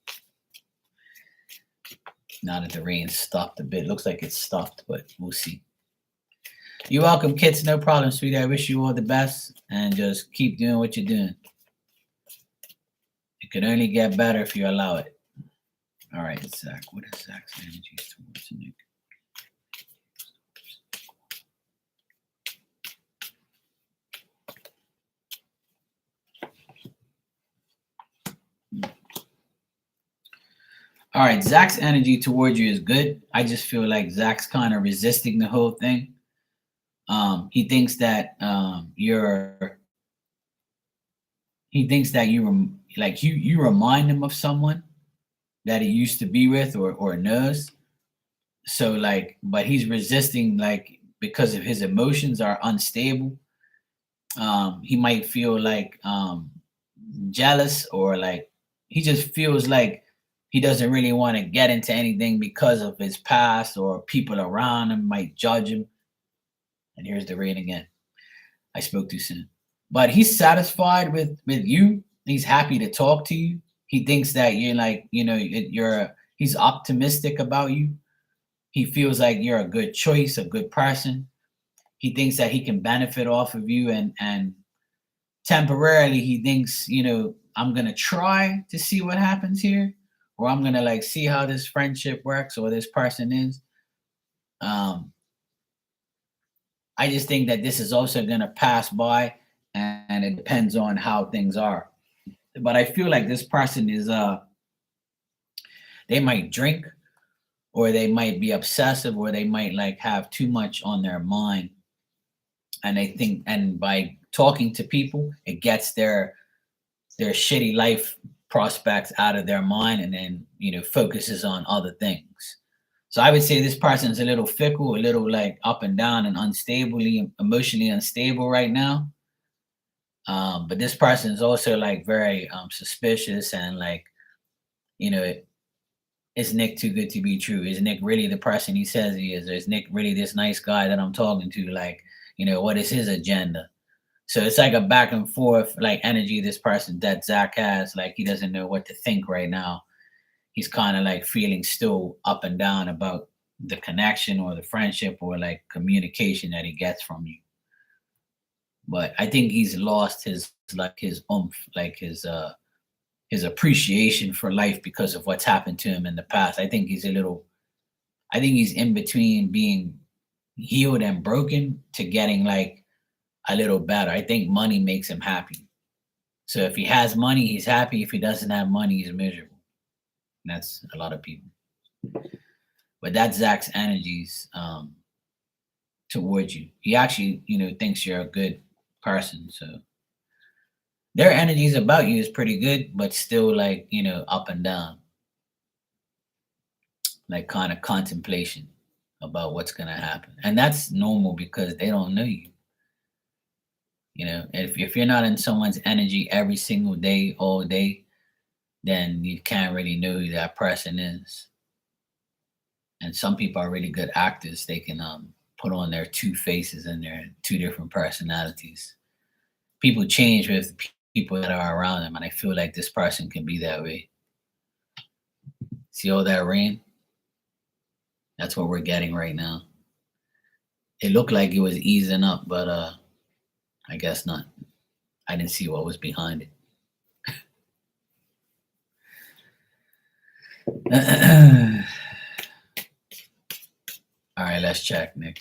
Now that the rain stopped a bit, looks like it's stopped, but we'll see. You're welcome, kids. No problem, sweetie. I wish you all the best, and just keep doing what you're doing. It can only get better if you allow it. All right, Zach. What is Zach's energies towards Nick? All right, Zach's energy towards you is good. I just feel like Zach's kind of resisting the whole thing. He thinks that he thinks that you remind him of someone that he used to be with or knows. So like, but he's resisting like because of his emotions are unstable. He might feel like jealous or like he just feels like he doesn't really want to get into anything because of his past or people around him might judge him. And here's the rain again. I spoke too soon. But he's satisfied with you. He's happy to talk to you. He thinks that you're like, he's optimistic about you. He feels like you're a good choice, a good person. He thinks that he can benefit off of you and temporarily he thinks, I'm gonna try to see what happens here, or I'm gonna like see how this friendship works or this person is. Um, I just think that this is also gonna pass by and it depends on how things are. But I feel like this person is they might drink or they might be obsessive or they might like have too much on their mind. And I think and by talking to people, it gets their shitty life prospects out of their mind and then focuses on other things. So I would say this person's a little fickle, a little like up and down and unstably emotionally unstable right now. But this person is also like very suspicious and like you know is Nick too good to be true? Is Nick really the person he says he is? Or is Nick really this nice guy that I'm talking to? Like, what is his agenda? So it's like a back and forth, like energy this person that Zach has. Like he doesn't know what to think right now. He's kind of like feeling still up and down about the connection or the friendship or like communication that he gets from you. But I think he's lost his oomph, like his appreciation for life because of what's happened to him in the past. I think he's in between being healed and broken to getting like a little better. I think money makes him happy. So if he has money, he's happy. If he doesn't have money, he's miserable. That's a lot of people. But that's Zach's energies towards you. He actually, thinks you're a good person. So their energies about you is pretty good, but still like, up and down, like kind of contemplation about what's gonna happen. And that's normal because they don't know you. If you're not in someone's energy every single day, all day, then you can't really know who that person is. And some people are really good actors. They can put on their two faces and their two different personalities. People change with people that are around them, and I feel like this person can be that way. See all that rain? That's what we're getting right now. It looked like it was easing up, but I guess not. I didn't see what was behind it. All right, let's check, Nick.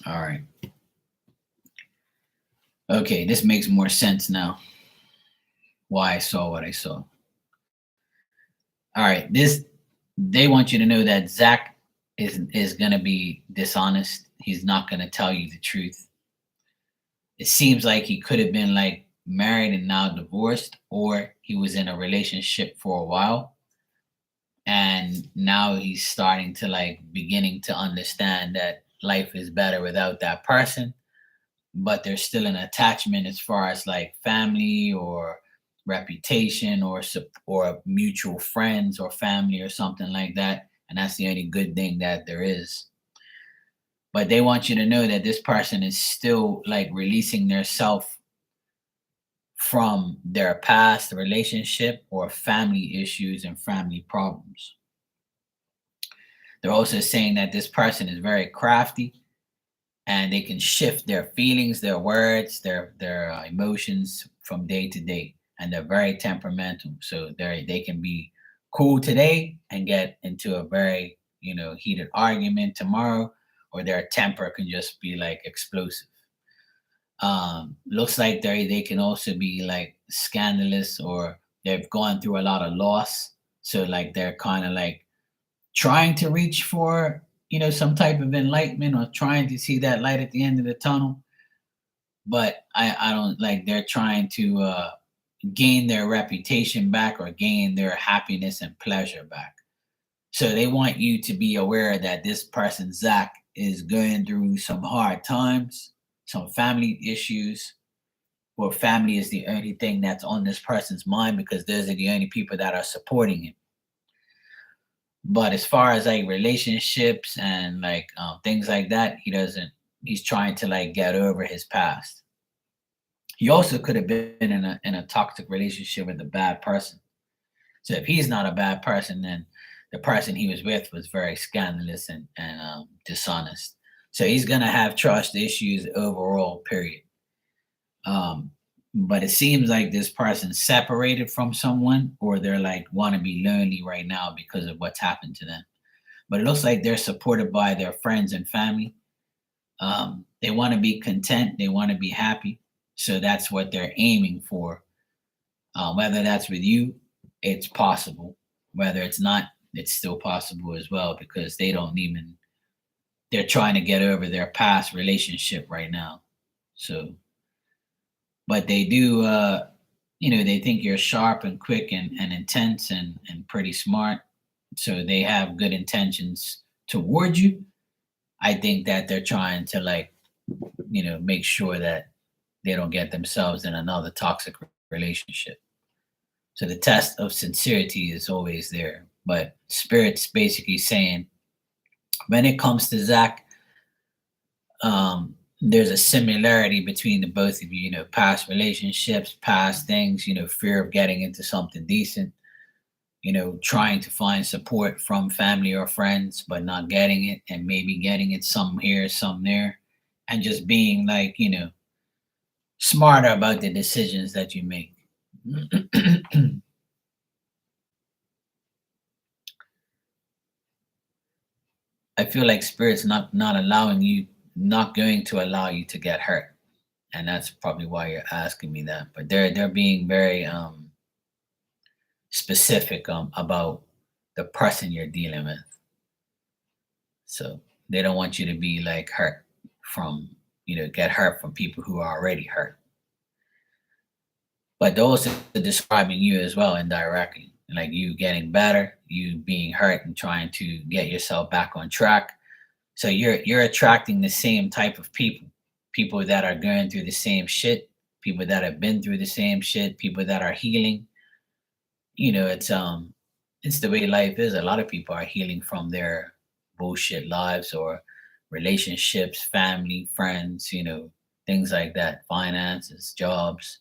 All right. Okay, this makes more sense now. Why I saw what I saw. All right, they want you to know that Zach is gonna be dishonest. He's not gonna tell you the truth. It seems like he could have been like married and now divorced, or he was in a relationship for a while and now he's starting to like beginning to understand that life is better without that person, but there's still an attachment as far as like family or reputation or mutual friends or family or something like that, and that's the only good thing that there is. But they want you to know that this person is still like releasing their self from their past relationship or family issues and family problems. They're also saying that this person is very crafty and they can shift their feelings, their words, their emotions from day to day, and they're very temperamental. So they can be cool today and get into a very heated argument tomorrow, or their temper can just be like explosive. Looks like they can also be like scandalous, or they've gone through a lot of loss, so like they're kind of like trying to reach for some type of enlightenment or trying to see that light at the end of the tunnel. But I don't like they're trying to gain their reputation back or gain their happiness and pleasure back. So they want you to be aware that this person Zach is going through some hard times, some family issues, or family is the only thing that's on this person's mind because those are the only people that are supporting him. But as far as like relationships and like things like that, he doesn't. He's trying to like get over his past. He also could have been in a toxic relationship with a bad person. So if he's not a bad person, then the person he was with was very scandalous and dishonest. So he's gonna have trust issues overall. Period. Um, but it seems like this person's separated from someone, or they're like want to be lonely right now because of what's happened to them. But it looks like they're supported by their friends and family. They want to be content. They want to be happy. So that's what they're aiming for. Whether that's with you, it's possible. Whether it's not, it's still possible as well because they don't even, they're trying to get over their past relationship right now. So, but they do, they think you're sharp and quick and intense and pretty smart. So they have good intentions towards you. I think that they're trying to like, make sure that they don't get themselves in another toxic relationship. So the test of sincerity is always there. But Spirit's basically saying when it comes to Zach, there's a similarity between the both of you, past relationships, past things, fear of getting into something decent. trying to find support from family or friends, but not getting it, and maybe getting it some here, some there, and just being like, smarter about the decisions that you make. I feel like spirit's not going to allow you to get hurt, and that's probably why you're asking me that. But they're being very specific about the person you're dealing with. So they don't want you to be like hurt from, get hurt from people who are already hurt. But they're also describing you as well indirectly, like you getting better, you being hurt and trying to get yourself back on track. So you're attracting the same type of people that are going through the same shit, people that have been through the same shit, people that are healing. It's the way life is. A lot of people are healing from their bullshit lives or relationships, family, friends, things like that, finances, jobs.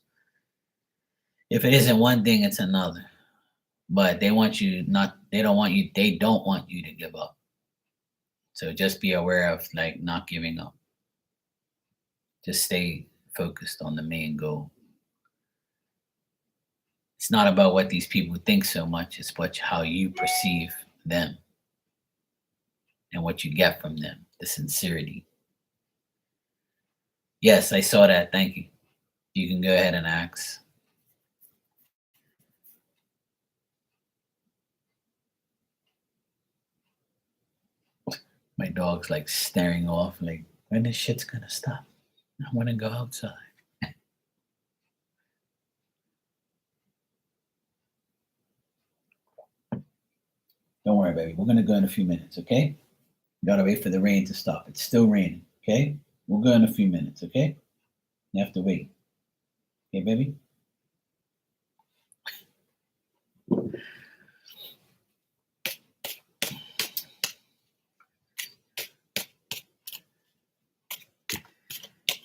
If it isn't one thing, it's another. But they don't want you to give up. So just be aware of like not giving up. Just stay focused on the main goal. It's not about what these people think so much, it's how you perceive them and what you get from them, the sincerity. Yes, I saw that. Thank you. You can go ahead and ask. My dog's like staring off, like, when this shit's gonna stop? I want to go outside. Don't worry, baby. We're gonna go in a few minutes, okay? You gotta wait for the rain to stop. It's still raining, okay? We'll go in a few minutes, okay? You have to wait. Okay, baby?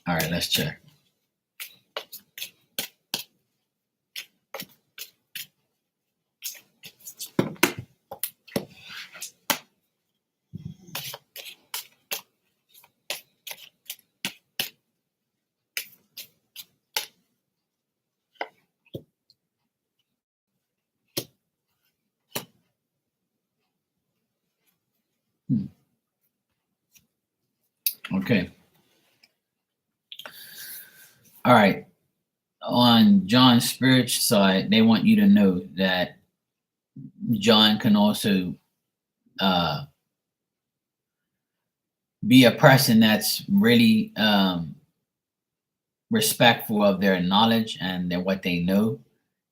All right, let's check. Okay. All right. On John's spiritual side, they want you to know that John can also uh, be a person that's really respectful of their knowledge and what they know,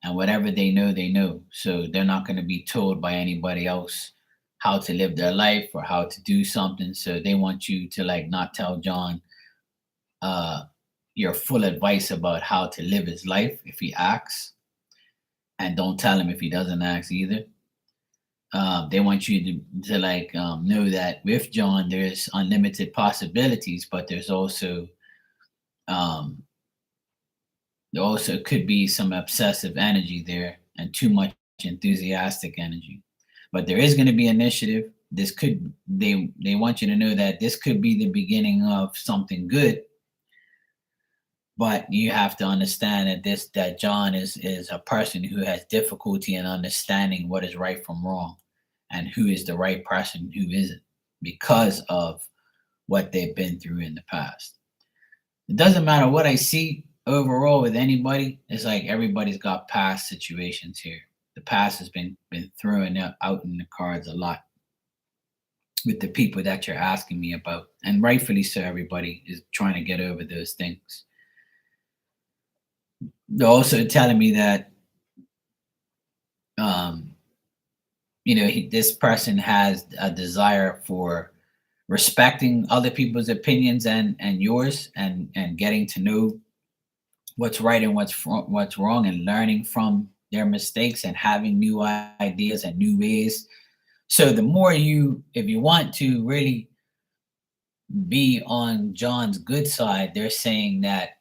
and whatever they know, they know. So they're not going to be told by anybody else how to live their life or how to do something. So they want you to like not tell John uh, your full advice about how to live his life if he asks, and don't tell him if he doesn't ask either. They want you to like know that with John there's unlimited possibilities, but um, there also could be some obsessive energy there and too much enthusiastic energy. But there is going to be initiative. They want you to know that this could be the beginning of something good, but you have to understand that John is a person who has difficulty in understanding what is right from wrong and who is the right person, who isn't, because of what they've been through in the past. It doesn't matter what I see overall with anybody. It's like everybody's got past situations here. The past has been thrown out in the cards a lot with the people that you're asking me about, and rightfully so. Everybody is trying to get over those things. They're also telling me that um, this person has a desire for respecting other people's opinions and yours, and getting to know what's right and what's wrong, and learning from their mistakes and having new ideas and new ways. So the more if you want to really be on John's good side, they're saying that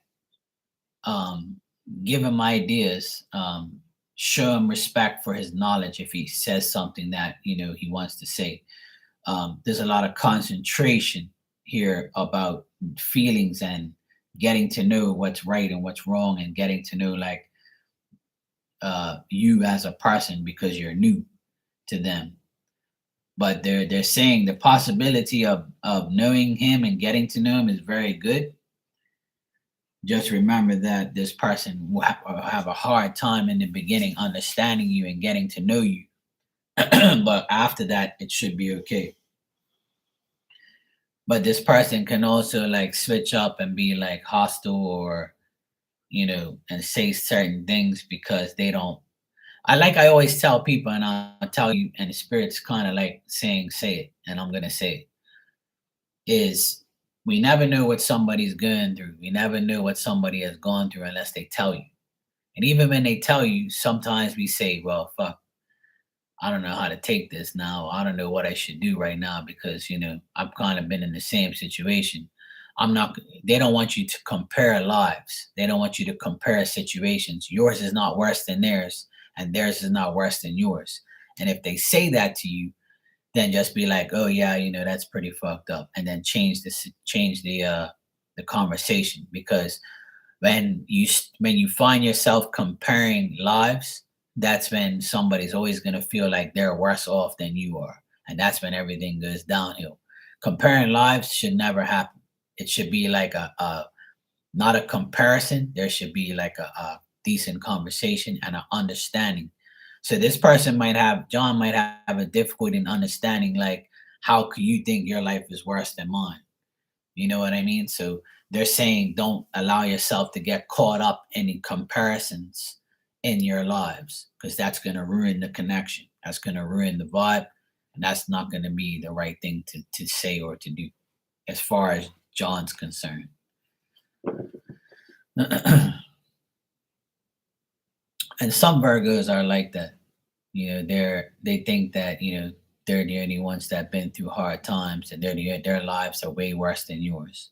um, give him ideas. show him respect for his knowledge if he says something that he wants to say. There's a lot of concentration here about feelings and getting to know what's right and what's wrong, and getting to know like you as a person because you're new to them. But they're saying the possibility of knowing him and getting to know him is very good. Just remember that this person will have a hard time in the beginning understanding you and getting to know you. But after that, it should be okay. But this person can also like switch up and be like hostile, or and say certain things because they don't. I always tell people, and I'll tell you, and the spirit's kind of like saying, say it, and I'm gonna say it, is we never know what somebody's going through. We never know what somebody has gone through unless they tell you. And even when they tell you, sometimes we say, well, fuck, I don't know how to take this now. I don't know what I should do right now because, I've kind of been in the same situation. I'm not, they don't want you to compare lives. They don't want you to compare situations. Yours is not worse than theirs, and theirs is not worse than yours. And if they say that to you, then just be like, oh yeah, that's pretty fucked up. And then change the conversation. Because when you find yourself comparing lives, that's when somebody's always going to feel like they're worse off than you are, and that's when everything goes downhill. Comparing lives should never happen. It should be like a not a comparison. There should be like a decent conversation and an understanding. So this person might have John might have a difficulty in understanding, like, how could you think your life is worse than mine? You know what I mean? So they're saying don't allow yourself to get caught up in the comparisons in your lives, because that's going to ruin the connection. That's going to ruin the vibe. And that's not going to be the right thing to say or to do as far as John's concerned. And some Virgos are like that. They think that, they're the only ones that have been through hard times, and their lives are way worse than yours.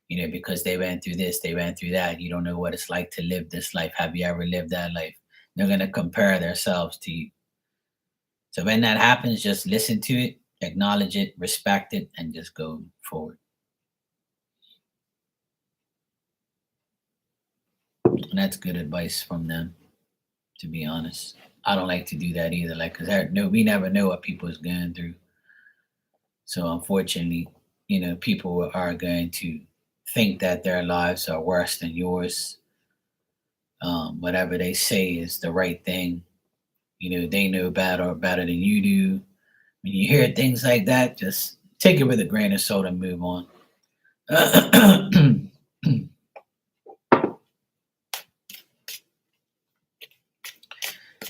Because they went through this, they went through that. You don't know what it's like to live this life. Have you ever lived that life? They're gonna compare themselves to you. So when that happens, just listen to it, acknowledge it, respect it, and just go forward. And that's good advice from them, to be honest. I don't like to do that either, like, because no, we never know what people is going through. So unfortunately, people are going to think that their lives are worse than yours. Whatever they say is the right thing. They know better than you do. When you hear things like that, just take it with a grain of salt and move on.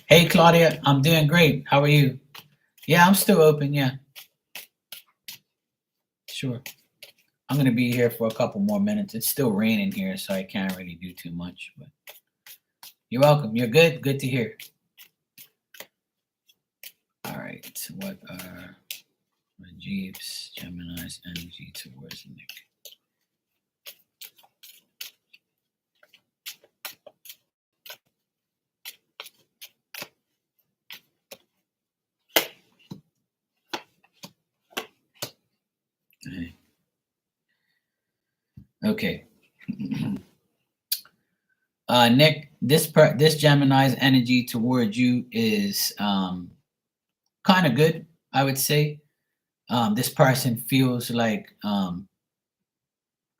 Hey, Claudia, I'm doing great. How are you? Yeah, I'm still open. Yeah, sure. I'm going to be here for a couple more minutes. It's still raining here, so I can't really do too much. But you're welcome. You're good. Good to hear. All right. What are Rajeev's Gemini's energy towards Nick? Okay. Nick, this Gemini's energy towards you is kind of good, I would say. This person feels like kind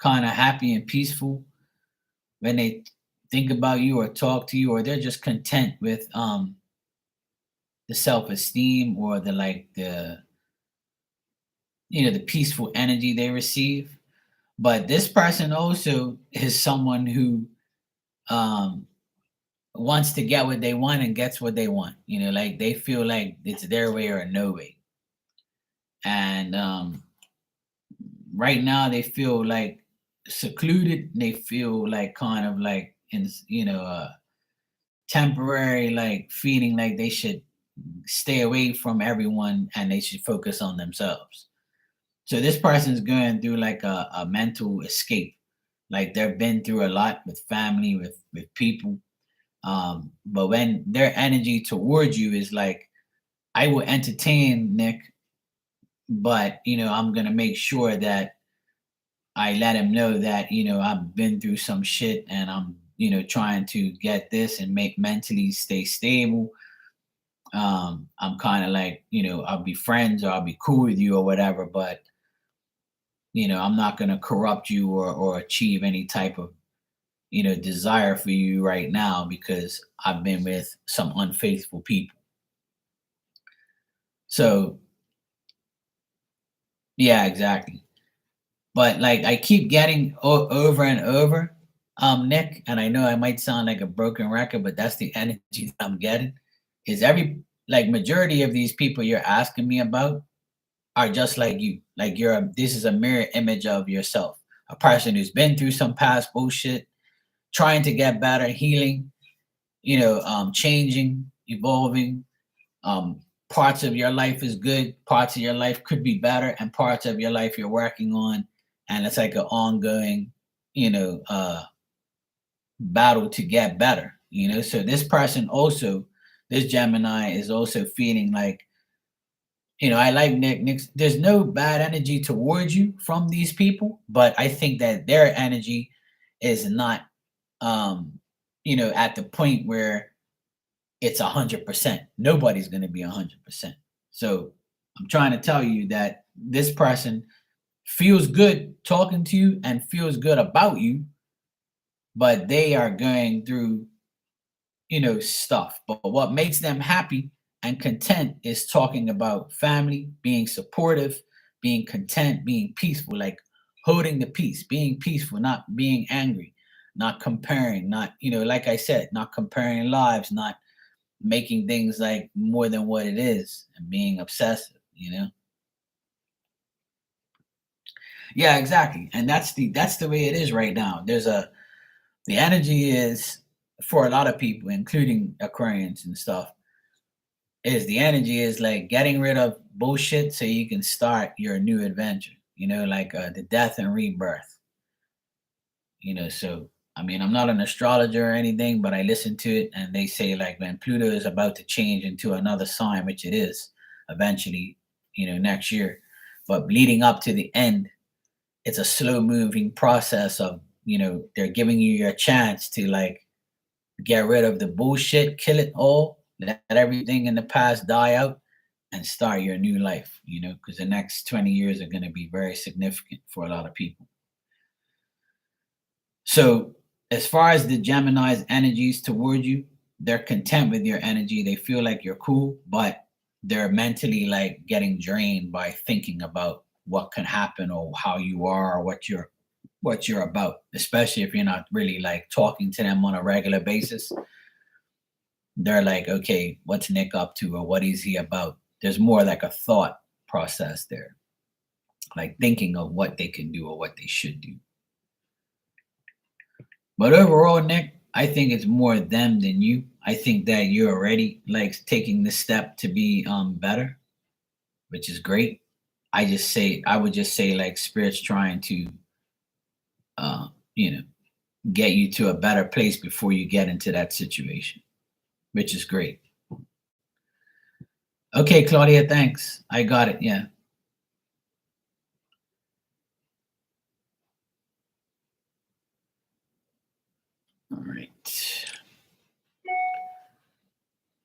of happy and peaceful when they think about you or talk to you, or they're just content with the self-esteem, or the peaceful energy they receive. But this person also is someone who um wants to get what they want and gets what they want. Like, they feel like it's their way or no way. And right now they feel like secluded. They feel like kind of like in temporary, like feeling like they should stay away from everyone and they should focus on themselves. So this person's going through like a mental escape. Like, they've been through a lot with family, with people. But when their energy towards you is like, I will entertain Nick, but I'm gonna make sure that I let him know that I've been through some shit and I'm trying to get this and make mentally stay stable. I'm kind of like, I'll be friends or I'll be cool with you or whatever, but I'm not gonna corrupt you or achieve any type of desire for you right now because I've been with some unfaithful people. So yeah, exactly. But like I keep getting over and over, Nick, and I know I might sound like a broken record, but that's the energy that I'm getting. Is every like majority of these people you're asking me about are just like you. Like this is a mirror image of yourself. A person who's been through some past bullshit, trying to get better, healing, changing, evolving. Um, Parts of your life is good, parts of your life could be better, and parts of your life you're working on, and it's like an ongoing, you know, uh, battle to get better. So this person also, this Gemini is also feeling like, I like Nick. Nick's, there's no bad energy towards you from these people, but I think that their energy is not, um, at the point where it's 100%. Nobody's going to be 100%. So I'm trying to tell you that this person feels good talking to you and feels good about you, but they are going through, stuff. But what makes them happy and content is talking about family, being supportive, being content, being peaceful, like holding the peace, being peaceful, not being angry, not comparing, not, like I said, not comparing lives, not making things like more than what it is and being obsessive. Yeah, exactly. And that's the way it is right now. The energy is for a lot of people, including Aquarians and stuff, is the energy is like getting rid of bullshit so you can start your new adventure, like the death and rebirth. So I mean, I'm not an astrologer or anything, but I listen to it and they say like when Pluto is about to change into another sign, which it is eventually, next year, but leading up to the end, it's a slow moving process of, they're giving you your chance to like get rid of the bullshit, kill it all, let everything in the past die out and start your new life, because the next 20 years are going to be very significant for a lot of people. So, as far as the Gemini's energies toward you, they're content with your energy. They feel like you're cool, but they're mentally like getting drained by thinking about what can happen or how you are or what you're about, especially if you're not really like talking to them on a regular basis. They're like, okay, what's Nick up to or what is he about? There's more like a thought process there, like thinking of what they can do or what they should do. But overall, Nick, I think it's more them than you. I think that you're already like taking the step to be better, which is great. I would just say like spirits trying to uh, you know, get you to a better place before you get into that situation, which is great. Okay, Claudia, thanks. I got it. Yeah. All right.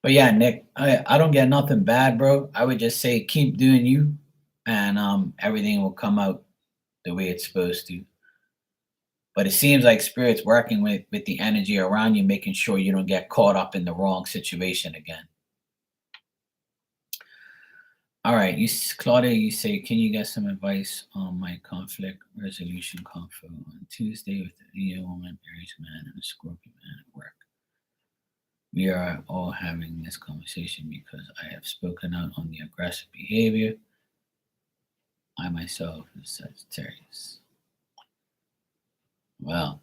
But yeah, Nick, I don't get nothing bad, bro. I would just say keep doing you and everything will come out the way it's supposed to. But it seems like spirit's working with the energy around you, making sure you don't get caught up in the wrong situation again. All right, Claudia, you say, can you get some advice on my conflict resolution confo on Tuesday with the Leo woman, Aries man, and the Scorpio man at work? We are all having this conversation because I have spoken out on the aggressive behavior. I myself is Sagittarius. Well,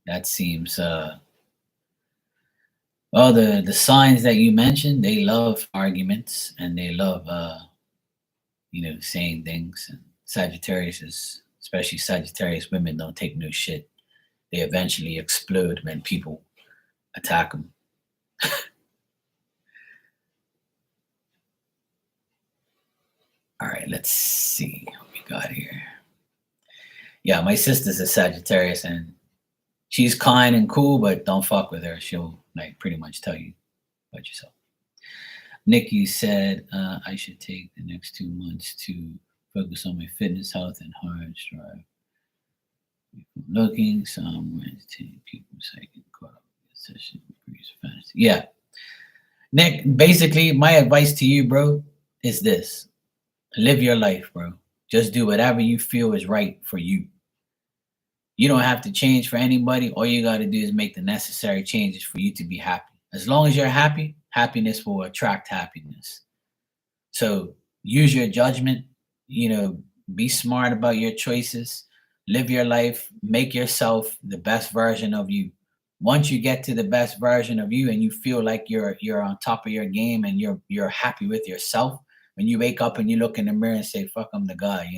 that seems well, the signs that you mentioned, they love arguments and they love saying things. And Sagittarius is, especially Sagittarius women, don't take no shit. They eventually explode when people Attack them. All right, let's see what we got here. Yeah, my sister's a Sagittarius and she's kind and cool, but don't fuck with her. She'll like pretty much tell you about yourself. Nikki said I should take the next 2 months to focus on my fitness, health, and hard strive. Looking, so I'm going to take people so I can caught up with session. Fantasy. Yeah, Nick. Basically, my advice to you, bro, is this: live your life, bro. Just do whatever you feel is right for you. You don't have to change for anybody. All you got to do is make the necessary changes for you to be happy. As long as you're happy, happiness will attract happiness. So use your judgment, be smart about your choices, live your life, make yourself the best version of you. Once you get to the best version of you and you feel like you're on top of your game and you're happy with yourself, when you wake up and you look in the mirror and say, fuck, I'm the guy,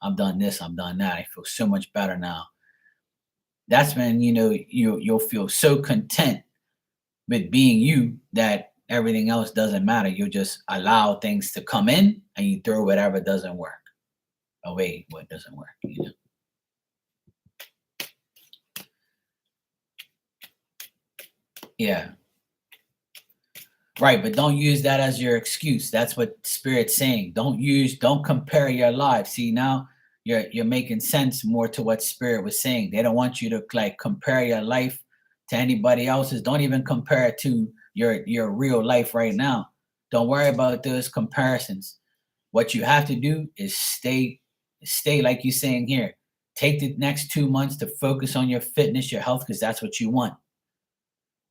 I've done this, I've done that. I feel so much better now. That's when you'll feel so content with being you that everything else doesn't matter. You just allow things to come in and you throw whatever doesn't work away, what doesn't work. Yeah. Right, but don't use that as your excuse. That's what Spirit's saying. Don't compare your lives. See, now you're making sense more to what Spirit was saying. They don't want you to like compare your life to anybody else's. Don't even compare it to your real life right now. Don't worry about those comparisons. What you have to do is stay like you're saying here. Take the next 2 months to focus on your fitness, your health, because that's what you want.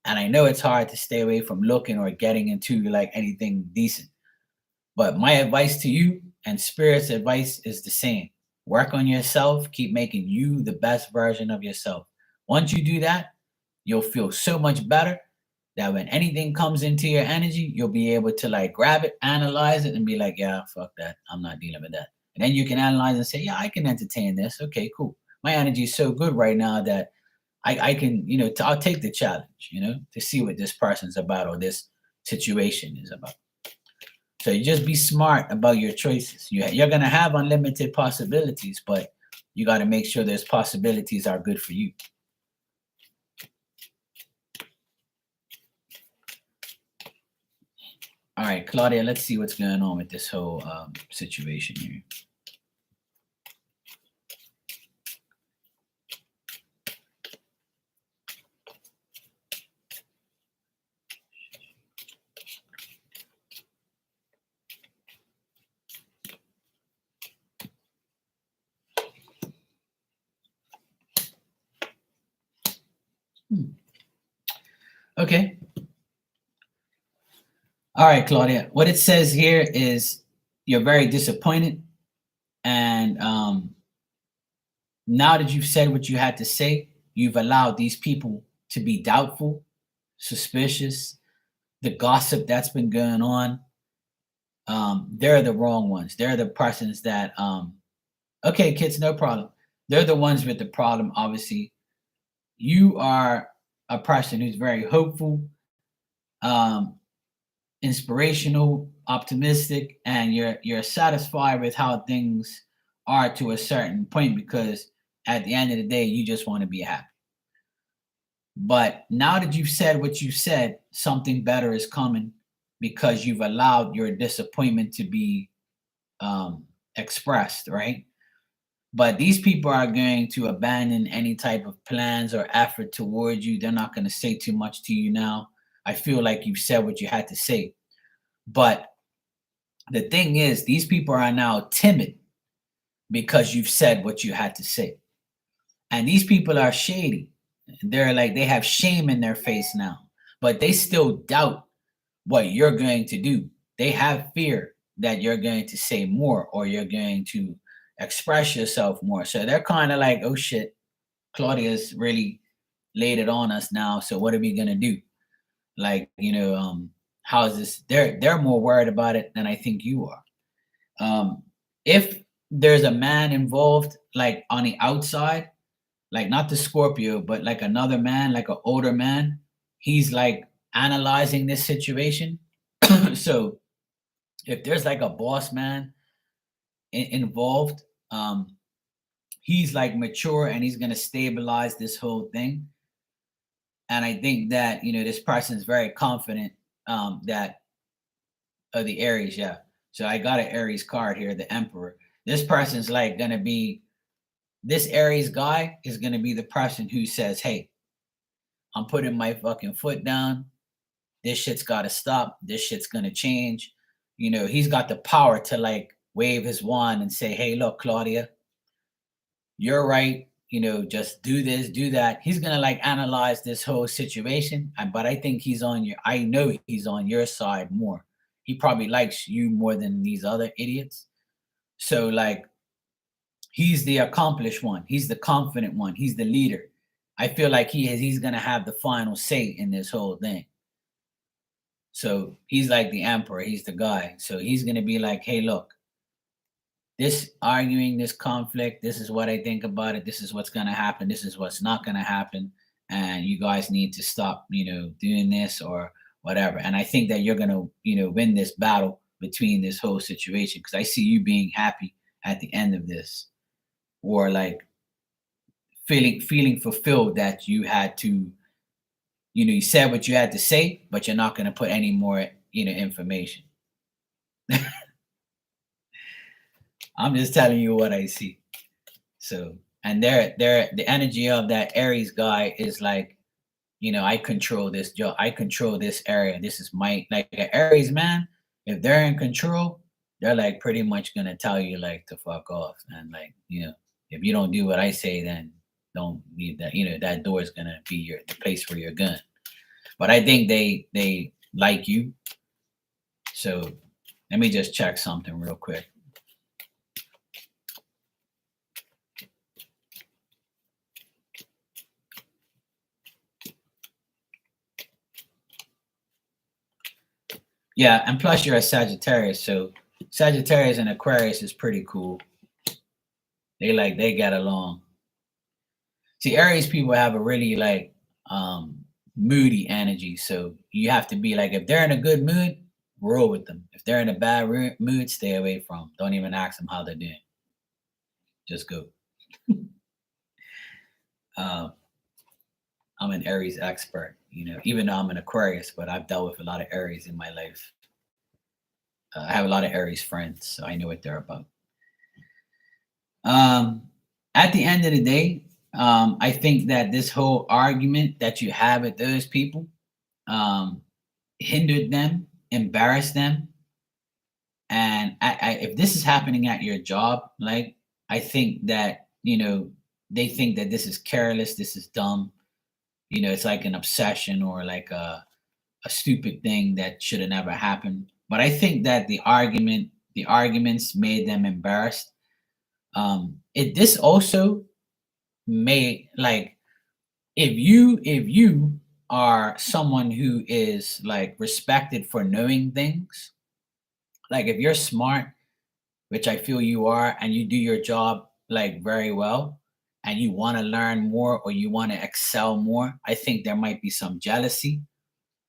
And I know it's hard to stay away from looking or getting into like anything decent. But my advice to you and Spirit's advice is the same. Work on yourself, keep making you the best version of yourself. Once you do that, you'll feel so much better that when anything comes into your energy, you'll be able to like grab it, analyze it, and be like, yeah, fuck that. I'm not dealing with that. And then you can analyze and say, yeah, I can entertain this. Okay, cool. My energy is so good right now that I can, I'll take the challenge, to see what this person's about or this situation is about. So you just be smart about your choices. You're going to have unlimited possibilities, but you got to make sure those possibilities are good for you. All right, Claudia, let's see what's going on with this whole situation here. Okay. All right, Claudia. What it says here is you're very disappointed. And now that you've said what you had to say, you've allowed these people to be doubtful, suspicious, the gossip that's been going on. They're the wrong ones. They're the persons that, okay, kids, no problem. They're the ones with the problem, obviously. You are a person who's very hopeful, inspirational, optimistic, and you're satisfied with how things are to a certain point because at the end of the day, you just want to be happy. But now that you've said what you said, something better is coming because you've allowed your disappointment to be expressed, right? But these people are going to abandon any type of plans or effort towards you. They're not going to say too much to you now. I feel like you've said what you had to say. But the thing is, these people are now timid because you've said what you had to say. And these people are shady. They're like, they have shame in their face now, but they still doubt what you're going to do. They have fear that you're going to say more or you're going to express yourself more. So they're kind of like, oh shit, Claudia's really laid it on us now. So what are we going to do? Like, how is this? They're more worried about it than I think you are. If there's a man involved, like on the outside, like not the Scorpio, but like another man, like an older man, he's like analyzing this situation. So if there's like a boss man involved, he's like mature and he's gonna stabilize this whole thing. And I think that this person is very confident that the Aries, yeah. So I got an Aries card here, the Emperor. This person's like gonna be this Aries guy is gonna be the person who says, "Hey, I'm putting my fucking foot down. This shit's got to stop. This shit's gonna change." He's got the power to like wave his wand and say, "Hey, look, Claudia, you're right. Just do this, do that." He's gonna like analyze this whole situation. But I think I know he's on your side more. He probably likes you more than these other idiots. So like he's the accomplished one. He's the confident one. He's the leader. I feel like he's gonna have the final say in this whole thing. So he's like the emperor. He's the guy. So he's gonna be like, "Hey, look, this arguing, this conflict, this is what I think about it. This is what's gonna happen. This is what's not gonna happen. And you guys need to stop, doing this or whatever." And I think that you're gonna, win this battle between this whole situation because I see you being happy at the end of this, or like feeling fulfilled that you had to, you said what you had to say, but you're not gonna put any more, information. I'm just telling you what I see. So, and they're the energy of that Aries guy is like, I control this job, I control this area. This is my like an Aries man. If they're in control, they're like pretty much gonna tell you like to fuck off. And like, if you don't do what I say, then don't leave that, that door is gonna be the place for your gun. But I think they like you. So let me just check something real quick. Yeah, and plus you're a Sagittarius, so Sagittarius and Aquarius is pretty cool. They get along. See, Aries people have a really like moody energy, so you have to be like if they're in a good mood, roll with them. If they're in a bad mood, stay away from them. Don't even ask them how they're doing. Just go. I'm an Aries expert, even though I'm an Aquarius, but I've dealt with a lot of Aries in my life. I have a lot of Aries friends, so I know what they're about. At the end of the day, I think that this whole argument that you have with those people hindered them, embarrassed them. And if this is happening at your job, like, I think that, they think that this is careless, this is dumb. It's like an obsession or like a stupid thing that should have never happened. But I think that the arguments made them embarrassed. This also may like if you are someone who is like respected for knowing things, like if you're smart, which I feel you are, and you do your job like very well, and you want to learn more or you want to excel more, I think there might be some jealousy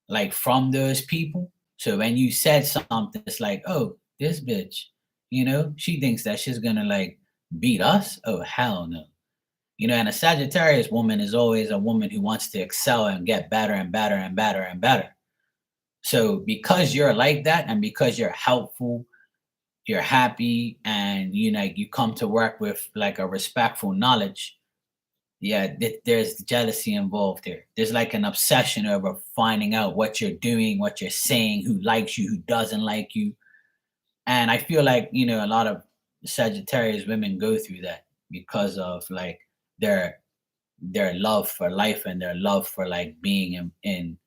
like from those people. So when you said something, it's like, "Oh, this bitch, she thinks that she's gonna like beat us. Oh, hell no." And a Sagittarius woman is always a woman who wants to excel and get better and better and better and better. So because you're like that and because you're helpful, you're happy, and you come to work with like a respectful knowledge, yeah, there's jealousy involved here. There's like an obsession over finding out what you're doing, what you're saying, who likes you, who doesn't like you. And I feel like, a lot of Sagittarius women go through that because of like their love for life and their love for like being in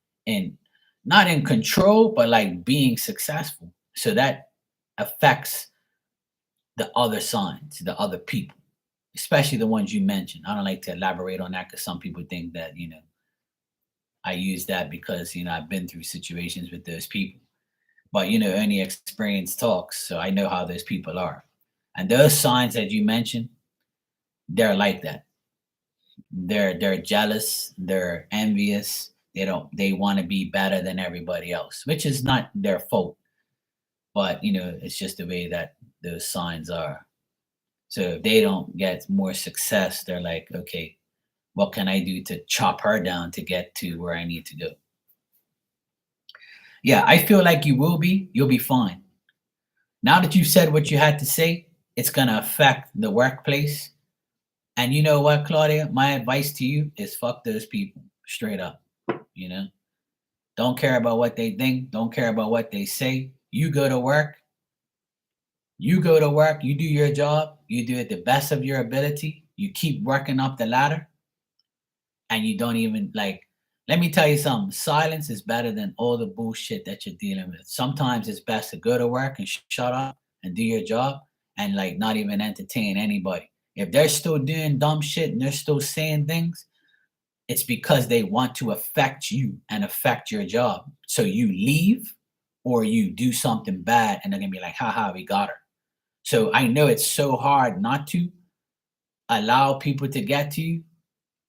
not in control, but like being successful. So that affects the other signs, the other people, especially the ones you mentioned. I don't like to elaborate on that because some people think that, I use that because, I've been through situations with those people. But, only experience talks. So I know how those people are. And those signs that you mentioned, they're like that. They're jealous, they're envious, They want to be better than everybody else, which is not their fault. But it's just the way that those signs are. So if they don't get more success, they're like, okay, what can I do to chop her down to get to where I need to go? Yeah, I feel like you'll be fine. Now that you've said what you had to say, it's going to affect the workplace. And you know what, Claudia? My advice to you is fuck those people straight up. You know, don't care about what they think, don't care about what they say. You go to work, you do your job, you do it the best of your ability, you keep working up the ladder, and you don't even let me tell you something. Silence is better than all the bullshit that you're dealing with. Sometimes it's best to go to work and shut up and do your job and not even entertain anybody. If they're still doing dumb shit and they're still saying things, it's because they want to affect you and affect your job. So you leave or you do something bad and they're gonna be like, haha, we got her. So I know it's so hard not to allow people to get to you.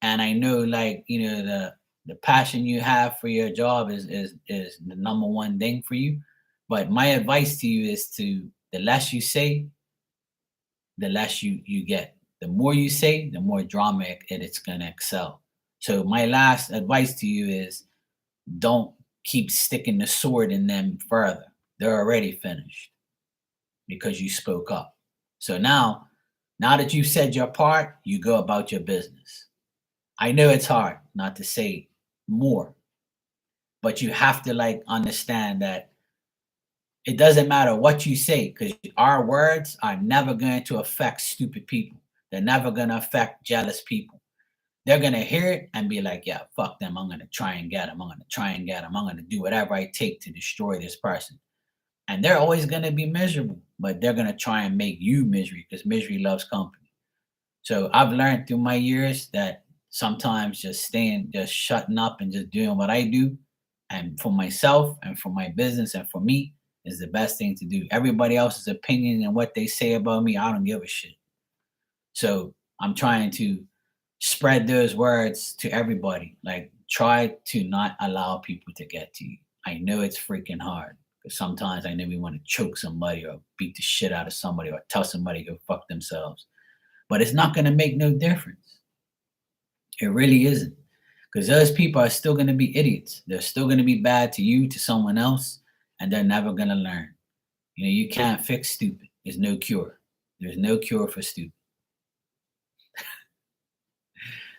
And I know the passion you have for your job is the number one thing for you. But my advice to you is the less you say, the less you get. The more you say, the more drama it's gonna excel. So my last advice to you is don't keep sticking the sword in them further. They're already finished because you spoke up. So now that you've said your part, you go about your business. I know it's hard not to say more, but you have to understand that it doesn't matter what you say because our words are never going to affect stupid people. They're never going to affect jealous people. They're going to hear it and be like, yeah, fuck them. I'm going to try and get them. I'm going to try and get them. I'm going to do whatever I take to destroy this person. And they're always going to be miserable, but they're going to try and make you misery because misery loves company. So I've learned through my years that sometimes just shutting up and just doing what I do and for myself and for my business and for me is the best thing to do. Everybody else's opinion and what they say about me, I don't give a shit. So I'm trying to spread those words to everybody. Try to not allow people to get to you. I know it's freaking hard because sometimes I know we want to choke somebody or beat the shit out of somebody or tell somebody to go fuck themselves. But it's not going to make no difference. It really isn't. Because those people are still going to be idiots. They're still going to be bad to you, to someone else, and they're never going to learn. You can't fix stupid. There's no cure. There's no cure for stupid.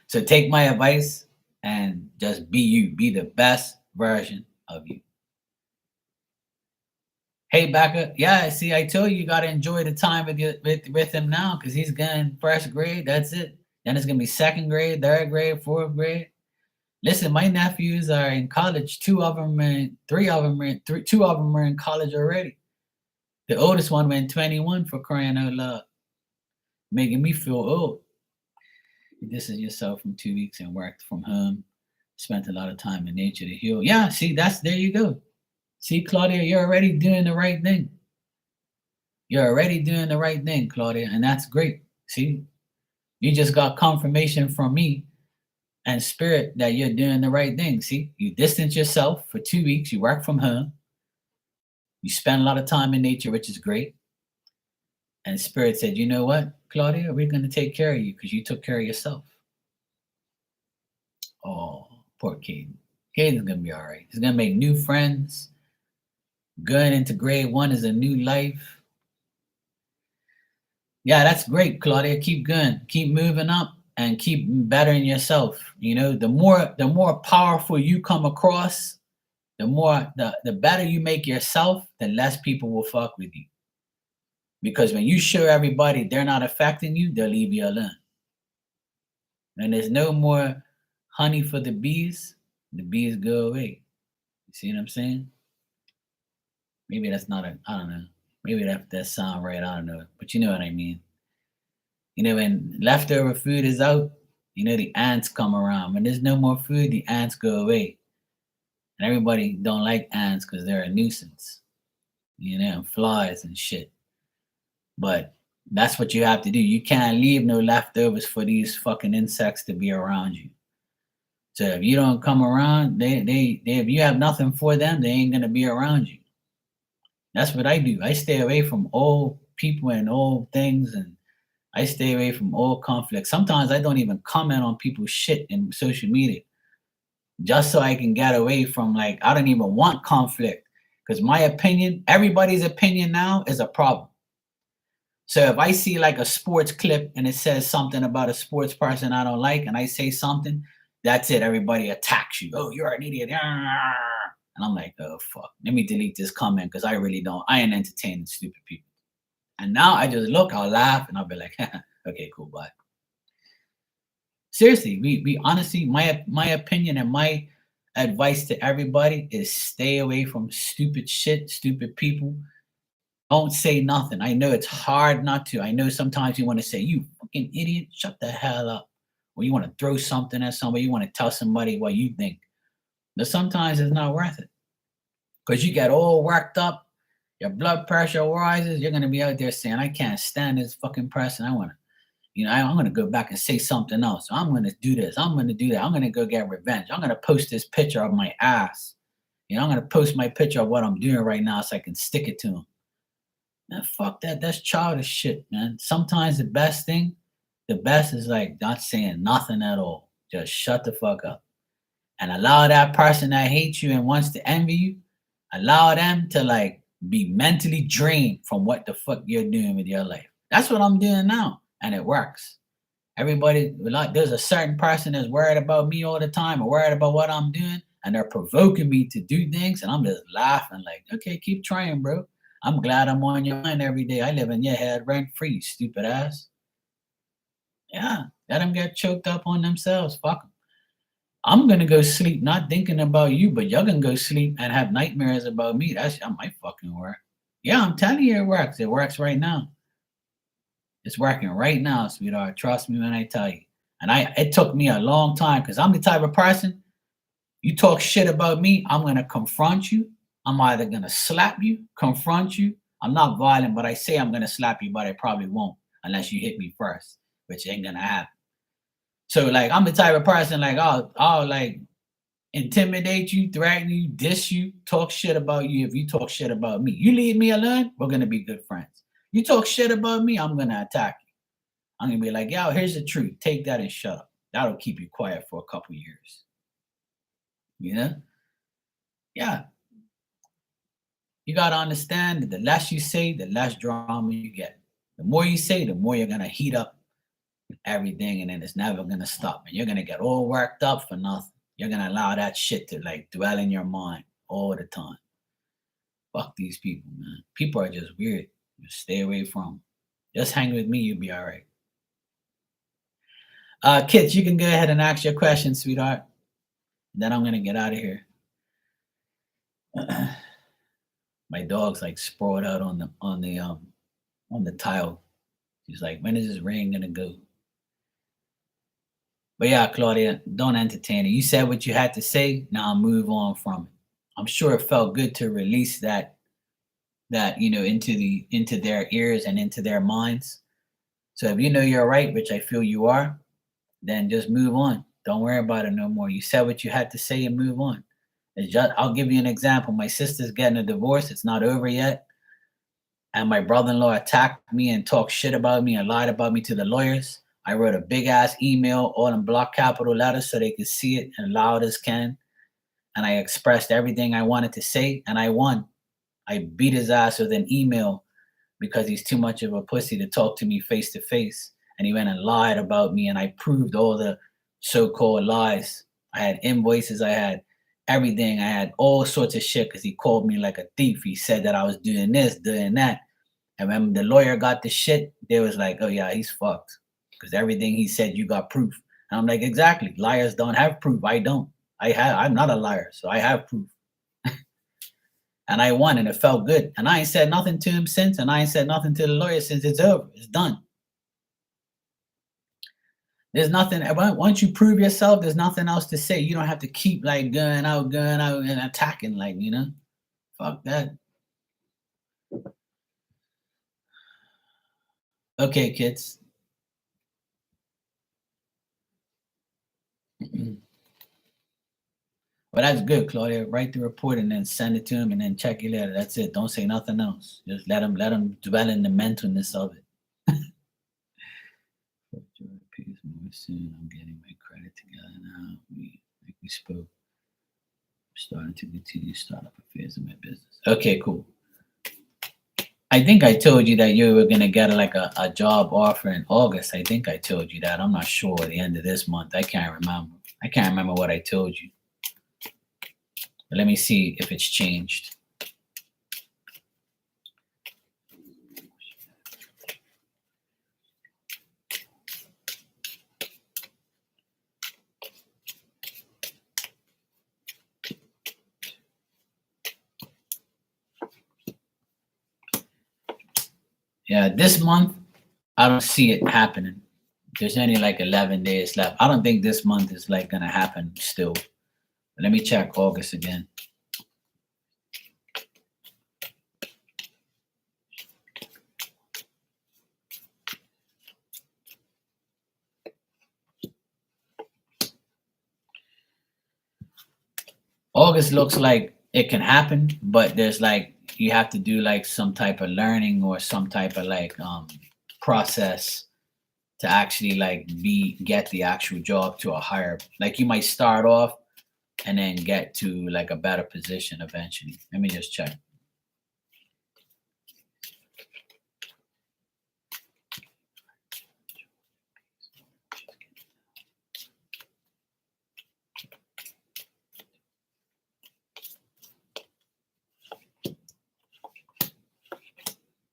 So take my advice and just be you. Be the best version of you. Hey, Becca. Yeah, see, I told you got to enjoy the time with him now because he's going first grade. That's it. Then it's going to be second grade, third grade, fourth grade. Listen, my nephews are in college. Two of them are in college already. The oldest one went 21 for crying out loud, making me feel old. You distance yourself from 2 weeks and worked from home. Spent a lot of time in nature to heal. Yeah, see, there you go. See, Claudia, you're already doing the right thing. You're already doing the right thing, Claudia, and that's great. See, you just got confirmation from me and spirit that you're doing the right thing. See, you distance yourself for 2 weeks. You work from home. You spend a lot of time in nature, which is great. And spirit said, you know what, Claudia, we're going to take care of you because you took care of yourself. Oh, poor Caden. Caden's going to be all right. He's going to make new friends. Going into grade 1 is a new life. Yeah, that's great, Claudia. Keep going. Keep moving up and keep bettering yourself. The more powerful you come across, the better you make yourself, the less people will fuck with you. Because when you show everybody they're not affecting you, they'll leave you alone. And there's no more honey for the bees go away. You see what I'm saying? Maybe that's not I don't know. Maybe that sound right, I don't know. But you know what I mean. When leftover food is out, the ants come around. When there's no more food, the ants go away. And everybody don't like ants because they're a nuisance. And flies and shit. But that's what you have to do. You can't leave no leftovers for these fucking insects to be around you. So if you don't come around, they if you have nothing for them, they ain't gonna be around you. That's what I do. I stay away from all people and all things, and I stay away from all conflict. Sometimes I don't even comment on people's shit in social media just so I can get away from, like, I don't even want conflict because my opinion, everybody's opinion now is a problem. So if I see like a sports clip and it says something about a sports person I don't like, and I say something, that's it. Everybody attacks you. Oh, you're an idiot. And I'm like, oh fuck. Let me delete this comment because I really don't. I ain't entertaining stupid people. And now I just look, I'll laugh, and I'll be like, okay, cool, bye. Seriously, we honestly, my opinion and my advice to everybody is stay away from stupid shit, stupid people. Don't say nothing. I know it's hard not to. I know sometimes you want to say, you fucking idiot, shut the hell up. Or you want to throw something at somebody, you want to tell somebody what you think. But sometimes it's not worth it. Because you get all worked up, your blood pressure rises, you're gonna be out there saying, I can't stand this fucking person. I wanna, I'm gonna go back and say something else. I'm gonna do this, I'm gonna do that, I'm gonna go get revenge. I'm gonna post this picture of my ass. I'm gonna post my picture of what I'm doing right now so I can stick it to them. Man, fuck that. That's childish shit, man. Sometimes the best is like not saying nothing at all. Just shut the fuck up. And allow that person that hates you and wants to envy you, allow them to like be mentally drained from what the fuck you're doing with your life. That's what I'm doing now. And it works. Everybody, like, there's a certain person that's worried about me all the time or worried about what I'm doing, and they're provoking me to do things, and I'm just laughing like, okay, keep trying, bro. I'm glad I'm on your mind every day. I live in your head rent free, stupid ass. Yeah, let them get choked up on themselves. Fuck them. I'm gonna go sleep not thinking about you, but you're gonna go sleep and have nightmares about me. That might fucking work. Yeah, I'm telling you, it works. It works right now. It's working right now, sweetheart. Trust me when I tell you. And it took me a long time because I'm the type of person, you talk shit about me, I'm gonna confront you. I'm either gonna slap you, confront you. I'm not violent, but I say I'm gonna slap you, but I probably won't unless you hit me first, which ain't gonna happen. So like I'm the type of person like I'll like intimidate you, threaten you, diss you, talk shit about you if you talk shit about me. You leave me alone, we're gonna be good friends. You talk shit about me, I'm gonna attack you. I'm gonna be like, yo, here's the truth. Take that and shut up. That'll keep you quiet for a couple years. You know? Yeah. You gotta understand that the less you say, the less drama you get. The more you say, the more you're gonna heat up everything, and then it's never gonna stop. And you're gonna get all worked up for nothing. You're gonna allow that shit to like dwell in your mind all the time. Fuck these people, man. People are just weird. Just stay away from them. Just hang with me, you'll be all right. Kids, you can go ahead and ask your question, sweetheart. Then I'm gonna get out of here. My dog's like sprawled out on the tile. He's like, when is this rain gonna go? But yeah, Claudia, don't entertain it. You said what you had to say. Now move on from it. I'm sure it felt good to release that into their ears and into their minds. So if you know you're right, which I feel you are, then just move on. Don't worry about it no more. You said what you had to say and move on. It's just, I'll give you an example. My sister's getting a divorce. It's not over yet. And my brother-in-law attacked me and talked shit about me and lied about me to the lawyers. I wrote a big ass email, all in block capital letters so they could see it and loud as can. And I expressed everything I wanted to say, and I won. I beat his ass with an email because he's too much of a pussy to talk to me face to face. And he went and lied about me, and I proved all the so-called lies. I had invoices, I had everything, I had all sorts of shit because he called me like a thief. He said that I was doing this, doing that. And when the lawyer got the shit, they was like, oh yeah, he's fucked. Because everything he said, you got proof. And I'm like, exactly. Liars don't have proof. I don't. I'm not a liar, so I have proof. And I won, and it felt good. And I ain't said nothing to him since, and I ain't said nothing to the lawyer since. It's over. It's done. There's nothing. Once you prove yourself, there's nothing else to say. You don't have to keep like going out, and attacking, like, fuck that. Okay, kids. But that's good, Claudia. Write the report and then send it to him and then check your letter. That's it. Don't say nothing else. Just let him dwell in the mentalness of it. I'm getting my credit together now. Like we spoke. Starting to continue startup affairs in my business. Okay, cool. I think I told you that you were gonna get like a job offer in August. I think I told you that. I'm not sure. The end of this month. I can't remember. I can't remember what I told you. But let me see if it's changed. Yeah, this month I don't see it happening. There's only like 11 days left. I don't think this month is like gonna happen still. But let me check August again. August looks like it can happen, but there's like you have to do like some type of learning or some type of like process to actually like get the actual job to a higher, like you might start off and then get to like a better position eventually. Let me just check.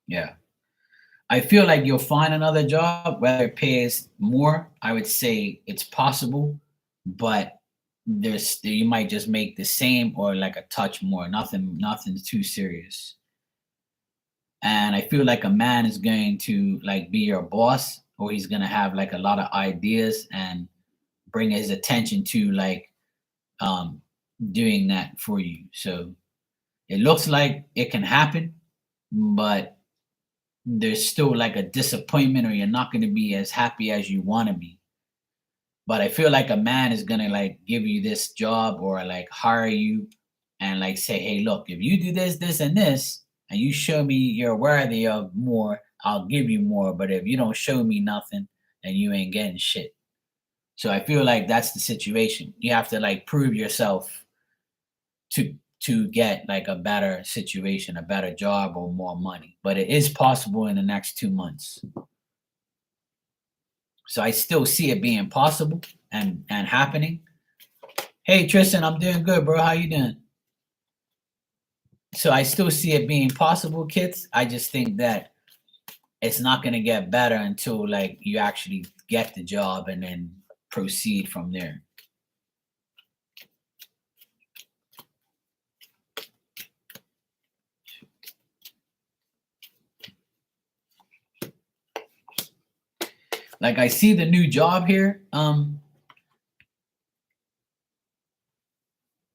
Yeah. I feel like you'll find another job, whether it pays more. I would say it's possible, but you might just make the same or like a touch more. Nothing too serious. And I feel like a man is going to like be your boss, or he's gonna have like a lot of ideas and bring his attention to like um doing that for you. So it looks like it can happen, but there's still like a disappointment, or you're not going to be as happy as you want to be. But I feel like a man is going to like give you this job or like hire you and like say, hey, look, if you do this, this, and this, and you show me you're worthy of more, I'll give you more. But if you don't show me nothing, then you ain't getting shit. So I feel like that's the situation. You have to like prove yourself to get like a better situation, a better job, or more money. But it is possible in the next 2 months. So I still see it being possible and happening. Hey Tristan, I'm doing good, bro. How you doing? So I still see it being possible, kids. I just think that it's not gonna get better until like you actually get the job and then proceed from there. Like I see the new job here.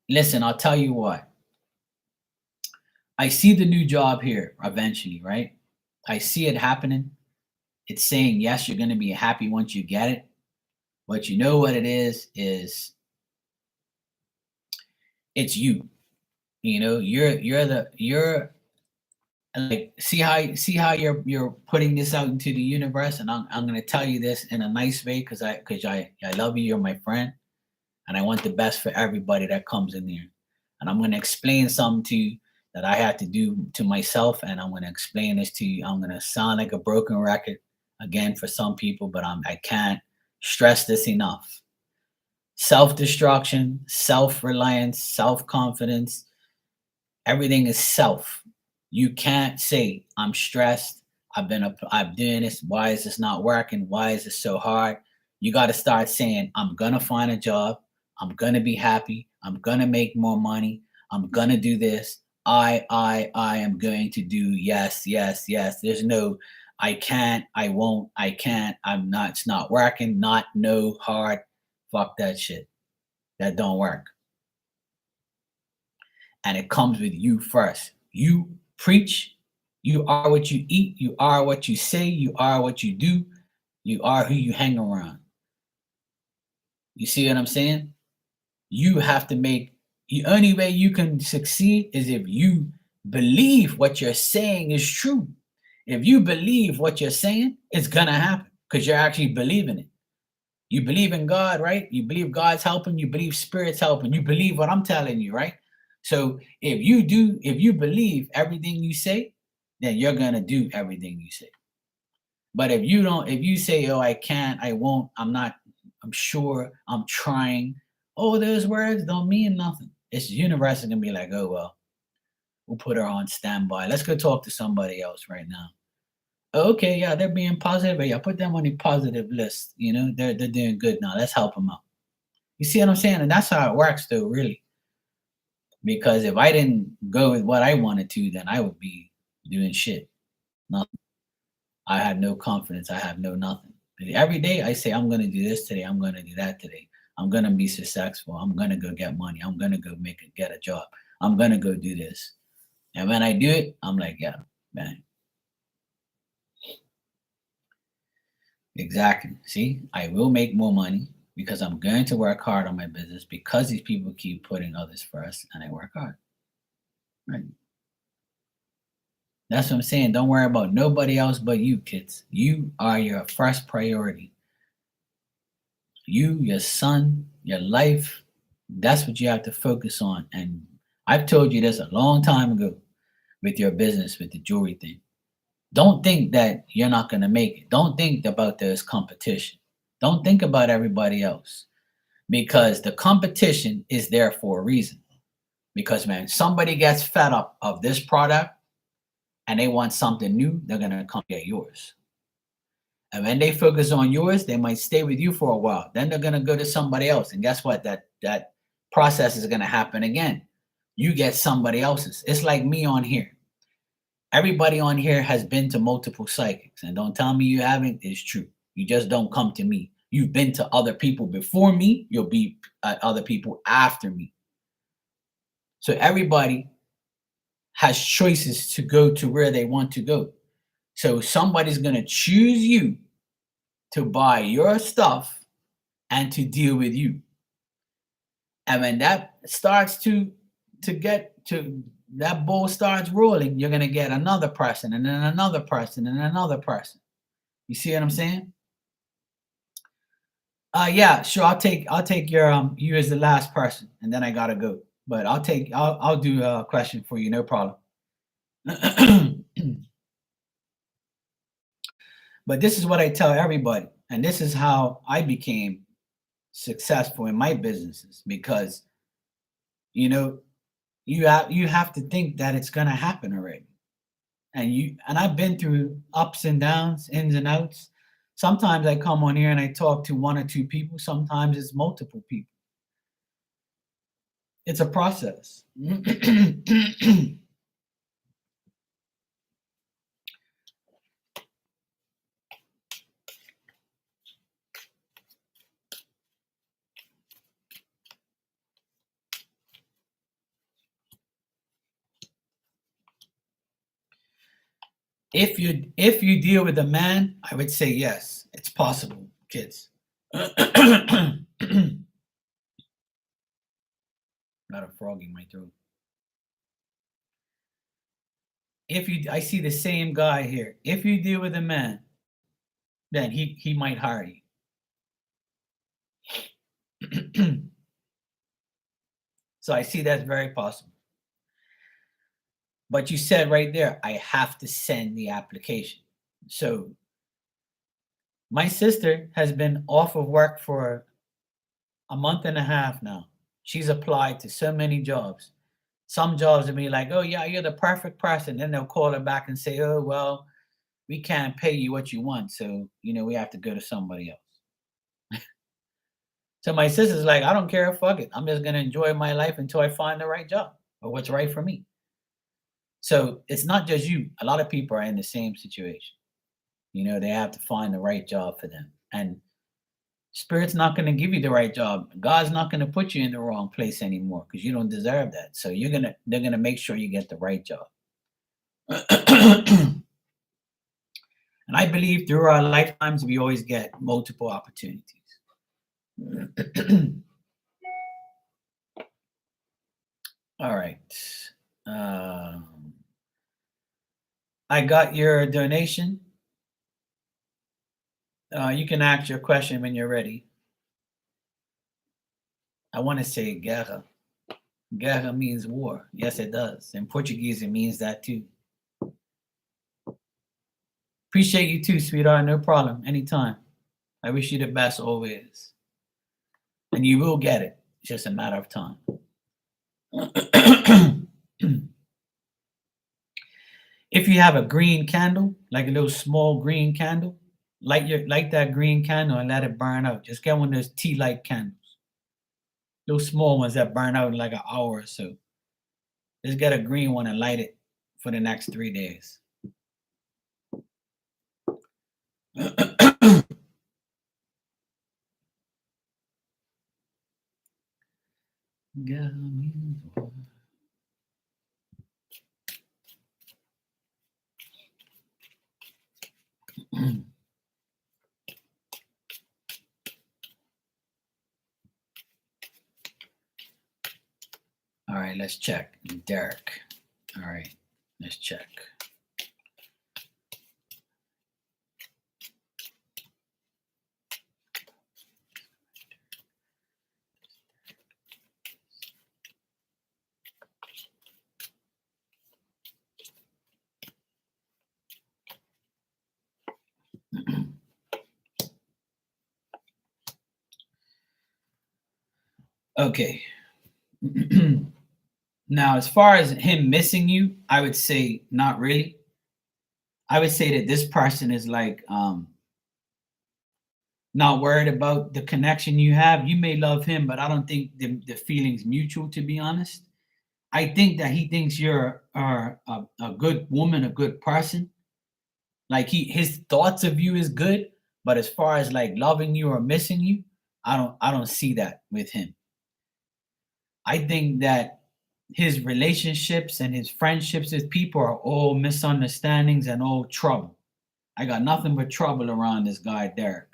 Listen, I'll tell you what. I see the new job here eventually, right? I see it happening. It's saying yes, you're going to be happy once you get it. But you know what it is it's you. You know, you're like see how you're putting this out into the universe, and I'm going to tell you this in a nice way because I love you. You're my friend, and I want the best for everybody that comes in there. And I'm going to explain something to you that I had to do to myself, and I'm going to explain this to you. I'm going to sound like a broken record again for some people, but I can't stress this enough. Self-destruction, self-reliance, self-confidence, everything is self. You can't say, I'm stressed. I'm doing this. Why is this not working? Why is this so hard? You got to start saying, I'm going to find a job. I'm going to be happy. I'm going to make more money. I'm going to do this. I am going to do yes, yes, yes. There's no, I can't, I won't, I can't, I'm not, it's not working, not, no, hard. Fuck that shit. That don't work. And it comes with you first. You preach. You are what you eat. You are what you say. You are what you do. You are who you hang around. You see what I'm saying? You have to make The only way you can succeed is if you believe what you're saying is true. If you believe what you're saying, it's gonna happen because you're actually believing it. You believe in God, right? You believe God's helping, you believe Spirit's helping, you believe what I'm telling you, right? So if you believe everything you say, then you're gonna do everything you say. But if you don't, if you say, oh, I can't, I won't, I'm not, I'm sure, I'm trying, oh, those words don't mean nothing. It's the universe is gonna be like, oh well, we'll put her on standby. Let's go talk to somebody else right now. Okay, yeah, they're being positive. Yeah, put them on the positive list. You know, they're doing good now. Let's help them out. You see what I'm saying? And that's how it works, though, really. Because if I didn't go with what I wanted to, then I would be doing shit. Nothing. I have no confidence. I have no nothing. Every day I say, I'm going to do this today. I'm going to do that today. I'm going to be successful. I'm going to go get money. I'm going to go get a job. I'm going to go do this. And when I do it, I'm like, yeah, man. Exactly. See, I will make more money because I'm going to work hard on my business because these people keep putting others first and I work hard. Right. That's what I'm saying. Don't worry about nobody else but you, kids. You are your first priority. You, your son, your life. That's what you have to focus on. And I've told you this a long time ago with your business, with the jewelry thing. Don't think that you're not going to make it. Don't think about this competition. Don't think about everybody else because the competition is there for a reason. Because, man, somebody gets fed up of this product and they want something new, they're going to come get yours. And when they focus on yours, they might stay with you for a while. Then they're going to go to somebody else. And guess what? That process is going to happen again. You get somebody else's. It's like me on here. Everybody on here has been to multiple psychics. And don't tell me you haven't. It's true. You just don't come to me. You've been to other people before me. You'll be at other people after me. So everybody has choices to go to where they want to go. So somebody's going to choose you to buy your stuff and to deal with you. And when that starts to get to that ball starts rolling, you're gonna get another person and then another person and another person. You see what I'm saying? Yeah, sure. I'll take your you as the last person, and then I gotta go. But I'll do a question for you, no problem. But this is what I tell everybody, and this is how I became successful in my businesses because you know you have to think that it's gonna happen already. And I've been through ups and downs, ins and outs. Sometimes I come on here and I talk to one or two people. Sometimes it's multiple people. It's a process. If you deal with a man, I would say yes, it's possible, kids. Got a frog in my throat. I see the same guy here. If you deal with a man, then he might hire you. So I see that's very possible. But you said right there, I have to send the application. So my sister has been off of work for a month and a half now. She's applied to so many jobs. Some jobs will be like, oh, yeah, you're the perfect person. Then they'll call her back and say, oh, well, we can't pay you what you want. So, we have to go to somebody else. So my sister's like, I don't care. Fuck it. I'm just going to enjoy my life until I find the right job or what's right for me. So it's not just you. A lot of people are in the same situation. They have to find the right job for them. And Spirit's not going to give you the right job. God's not going to put you in the wrong place anymore because you don't deserve that. So they're going to make sure you get the right job. And I believe through our lifetimes, we always get multiple opportunities. All right. I got your donation. You can ask your question when you're ready. I want to say guerra. Guerra means war. Yes, it does. In Portuguese, it means that too. Appreciate you too, sweetheart. No problem. Anytime. I wish you the best always. And you will get it. It's just a matter of time. If you have a green candle, like a little small green candle, light that green candle and let it burn out. Just get one of those tea light candles. Those small ones that burn out in like an hour or so. Just get a green one and light it for the next 3 days. All right, let's check. Derek. All right, let's check. Okay. Now, as far as him missing you, I would say not really. I would say that this person is like not worried about the connection you have. You may love him, but I don't think the feeling's mutual, to be honest. I think that he thinks you're a good woman, a good person. Like his thoughts of you is good, but as far as like loving you or missing you, I don't see that with him. I think that his relationships and his friendships with people are all misunderstandings and all trouble. I got nothing but trouble around this guy, Derek.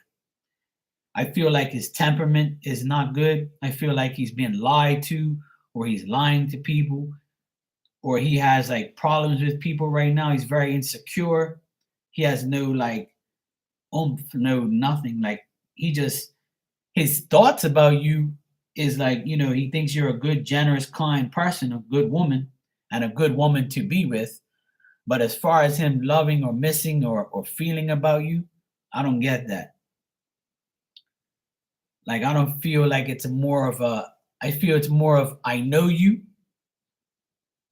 I feel like his temperament is not good. I feel like he's being lied to, or he's lying to people, or he has like problems with people right now. He's very insecure. He has no like oomph, no nothing. Like he just his thoughts about you is like, he thinks you're a good, generous, kind person, a good woman, and a good woman to be with. But as far as him loving or missing or feeling about you, I don't get that. Like I don't feel like it's more of a I feel it's more of I know you.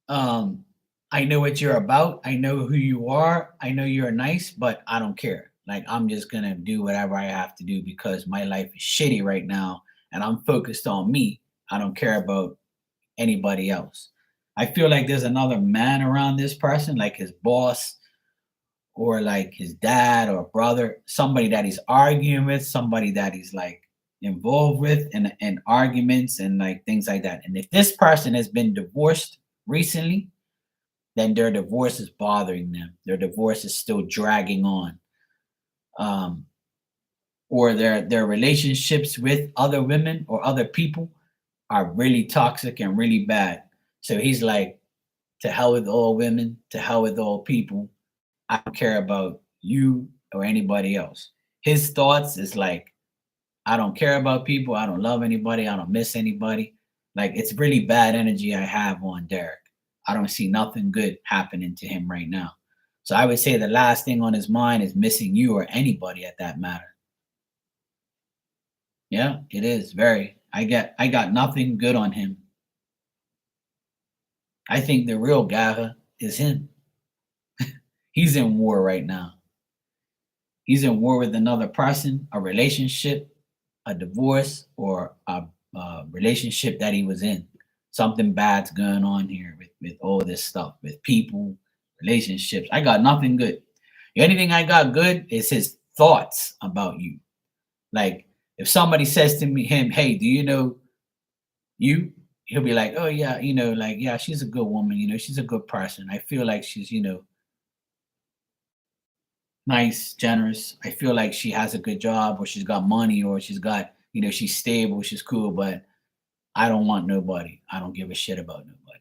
Um I know what you're about. I know who you are. I know you're nice, but I don't care. Like I'm just going to do whatever I have to do because my life is shitty right now and I'm focused on me. I don't care about anybody else. I feel like there's another man around this person, like his boss or like his dad or brother, somebody that he's arguing with, somebody that he's like involved with in arguments and like things like that. And if this person has been divorced recently, then their divorce is bothering them. Their divorce is still dragging on. Um, or their relationships with other women or other people are really toxic and really bad. So he's like, to hell with all women, to hell with all people. I don't care about you or anybody else. His thoughts is like, I don't care about people. I don't love anybody. I don't miss anybody. Like it's really bad energy I have on Derek. I don't see nothing good happening to him right now. So I would say the last thing on his mind is missing you or anybody at that matter. Yeah, it is very. I got nothing good on him. I think the real Gava is him. He's in war right now. He's in war with another person, a relationship, a divorce, or a relationship that he was in. Something bad's going on here with all this stuff, with people, relationships. I got nothing good. The only thing I got good is his thoughts about you. Like if somebody says to me, hey, do you know you? He'll be like, oh yeah, like yeah, she's a good woman. She's a good person. I feel like she's nice, generous. I feel like she has a good job or she's got money or she's got, she's stable, she's cool, but I don't want nobody. I don't give a shit about nobody.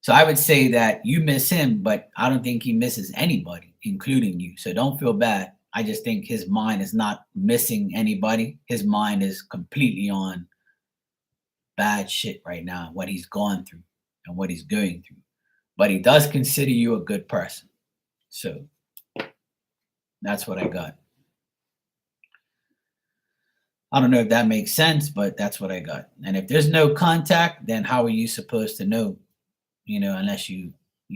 So I would say that you miss him, but I don't think he misses anybody, including you. So don't feel bad. I just think his mind is not missing anybody. His mind is completely on bad shit right now, what he's gone through and what he's going through. But he does consider you a good person. So that's what I got. I don't know if that makes sense, but that's what I got. And if there's no contact, then how are you supposed to know? Unless you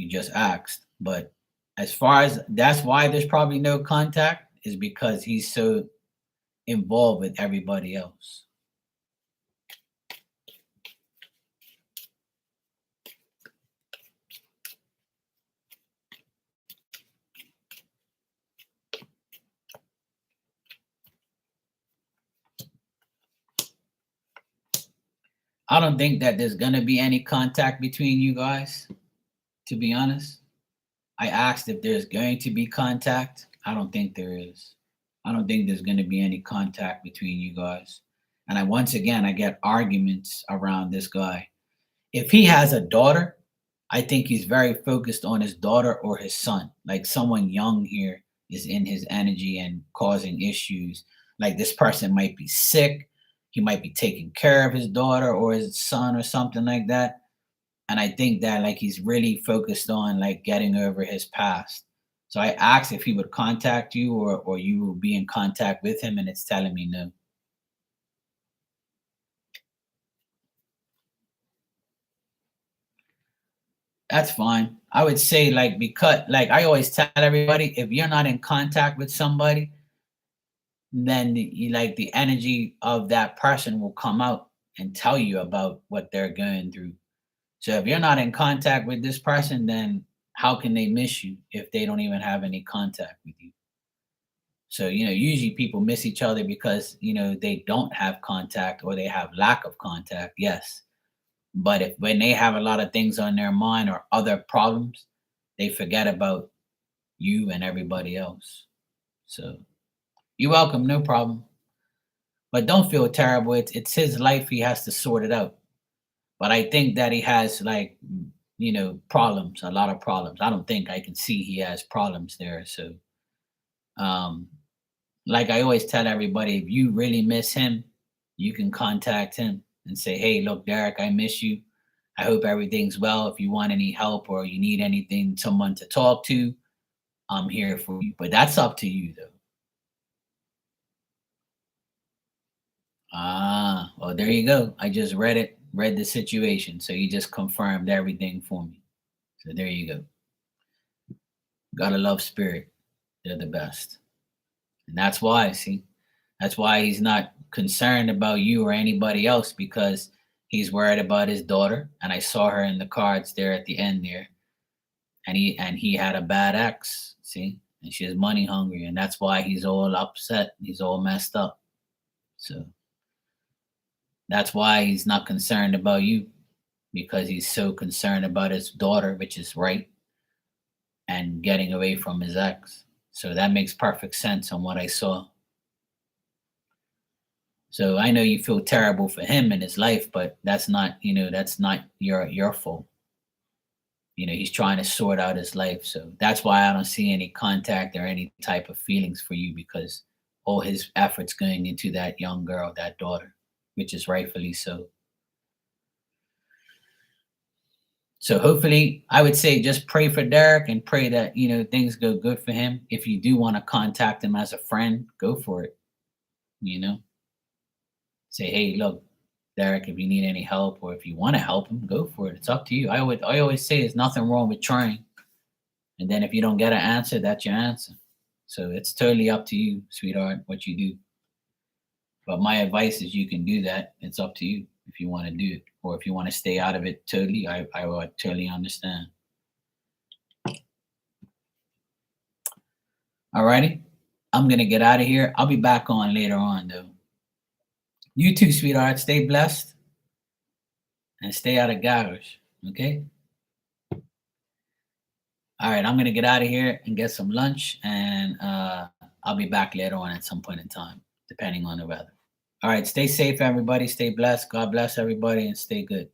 just asked. But as far as that's why there's probably no contact is because he's so involved with everybody else. I don't think that there's gonna be any contact between you guys, to be honest. I asked if there's going to be contact. I don't think there is. I don't think there's gonna be any contact between you guys. And once again I get arguments around this guy. If he has a daughter, I think he's very focused on his daughter or his son. Like someone young here is in his energy and causing issues. Like this person might be sick. He might be taking care of his daughter or his son or something like that. And I think that like he's really focused on like getting over his past. So I asked if he would contact you or you will be in contact with him, and it's telling me no. That's fine. I would say like because like I always tell everybody, if you're not in contact with somebody, then like the energy of that person will come out and tell you about what they're going through. So if you're not in contact with this person, then how can they miss you if they don't even have any contact with you? So, usually people miss each other because, they don't have contact or they have lack of contact. Yes. But if when they have a lot of things on their mind or other problems, they forget about you and everybody else. So you're welcome, no problem. But don't feel terrible. It's his life. He has to sort it out. But I think that he has like, problems, a lot of problems. I don't think I can see he has problems there. So um like I always tell everybody, if you really miss him, you can contact him and say, hey, look, Derek, I miss you. I hope everything's well. If you want any help or you need anything, someone to talk to, I'm here for you. But that's up to you, though. Ah, well, there you go. I just read the situation. So you just confirmed everything for me. So there you go. Gotta love spirit. They're the best. And that's why, see, that's why he's not concerned about you or anybody else because he's worried about his daughter. And I saw her in the cards there at the end there. And he had a bad ex, see? And she's money hungry. And that's why he's all upset. He's all messed up. So that's why he's not concerned about you because he's so concerned about his daughter, which is right, and getting away from his ex. So that makes perfect sense on what I saw. So I know you feel terrible for him in his life, but that's not your fault. He's trying to sort out his life. So that's why I don't see any contact or any type of feelings for you because all his efforts going into that young girl, that daughter, which is rightfully so. So hopefully, I would say just pray for Derek and pray that things go good for him. If you do want to contact him as a friend, go for it. You know, say, hey, look, Derek, if you need any help or if you want to help him, go for it. It's up to you. I always say there's nothing wrong with trying. And then if you don't get an answer, that's your answer. So it's totally up to you, sweetheart, what you do. But my advice is you can do that. It's up to you if you want to do it. Or if you want to stay out of it totally, I would totally understand. All righty. I'm gonna get out of here. I'll be back on later on though. You too, sweetheart. Stay blessed and stay out of garbage. Okay? All right, I'm gonna get out of here and get some lunch, and I'll be back later on at some point in time, depending on the weather. All right, stay safe, everybody. Stay blessed. God bless everybody, and stay good.